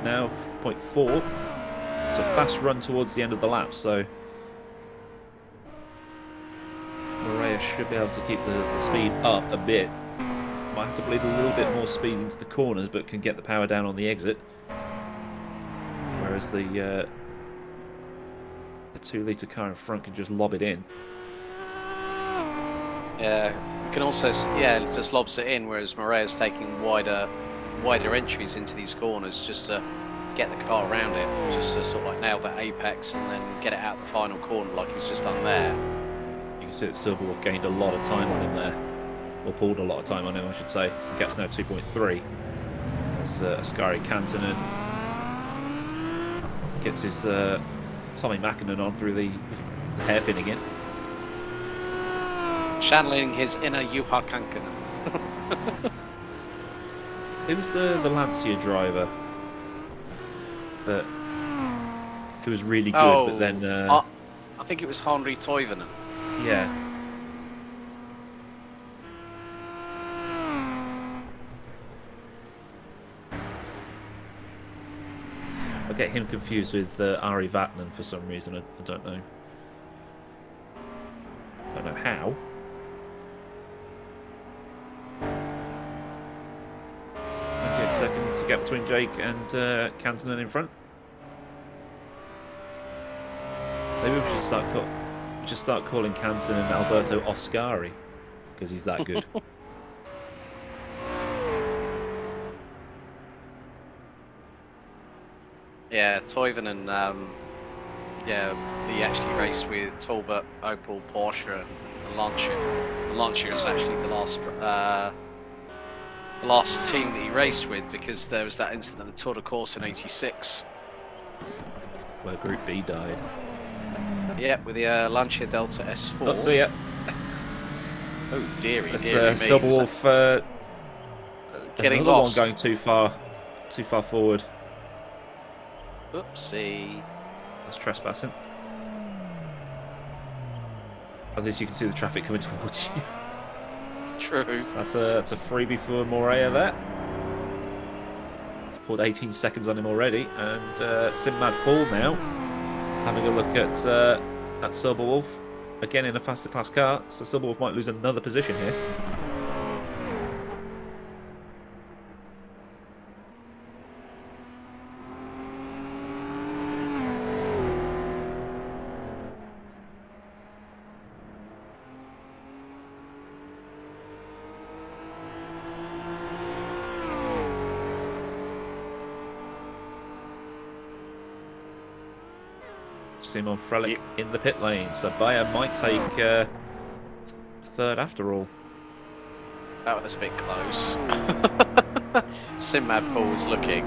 Now, 0.4. It's a fast run towards the end of the lap, so Morea should be able to keep the speed up a bit. Might have to bleed a little bit more speed into the corners, but can get the power down on the exit. Whereas the 2-litre car in front can just lob it in. Yeah, you can also, yeah, just lobs it in, whereas Morea's taking wider entries into these corners just to get the car around it, just to sort of like nail that apex and then get it out the final corner like he's just done there. You can see that Silverwolf gained a lot of time on him there, or pulled a lot of time on him, I should say, because the gap's now 2.3. As Ascari Kantanen gets his Tommy Mackinnon on through the hairpin again. Channeling his inner Juha Kankkunen. Who's the Lancia driver that who was really good, but then I think it was Henri Toivonen. Yeah. I get him confused with Ari Vatnen for some reason. I don't know. Don't know how. 28 seconds to gap between Jake and Kantanen in front. Maybe we should start calling Kantanen Alberto Oscari because he's that good. Yeah, Toivonen, yeah, he actually raced with Talbot, Opel, Porsche, and Lancia. Lancia is actually the last team that he raced with because there was that incident at the Tour de Corse in '86. Where Group B died. Yeah, with the Lancia Delta S4. Oh, see ya. Oh, dearie, That's dearie me. Silverwolf. Getting another lost. one going too far forward. Oopsie. That's trespassing. At least you can see the traffic coming towards you. True. That's a freebie for Morea there. He's pulled 18 seconds on him already, and Simmad Paul now having a look at Silverwolf again in a faster class car. So Silverwolf might lose another position here. Simon Frelick in the pit lane. So Bayer might take third after all. That was a bit close. Sinmad Paul's looking.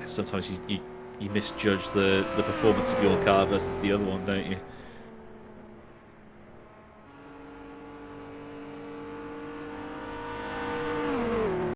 Sometimes you misjudge the performance of your car versus the other one, don't you?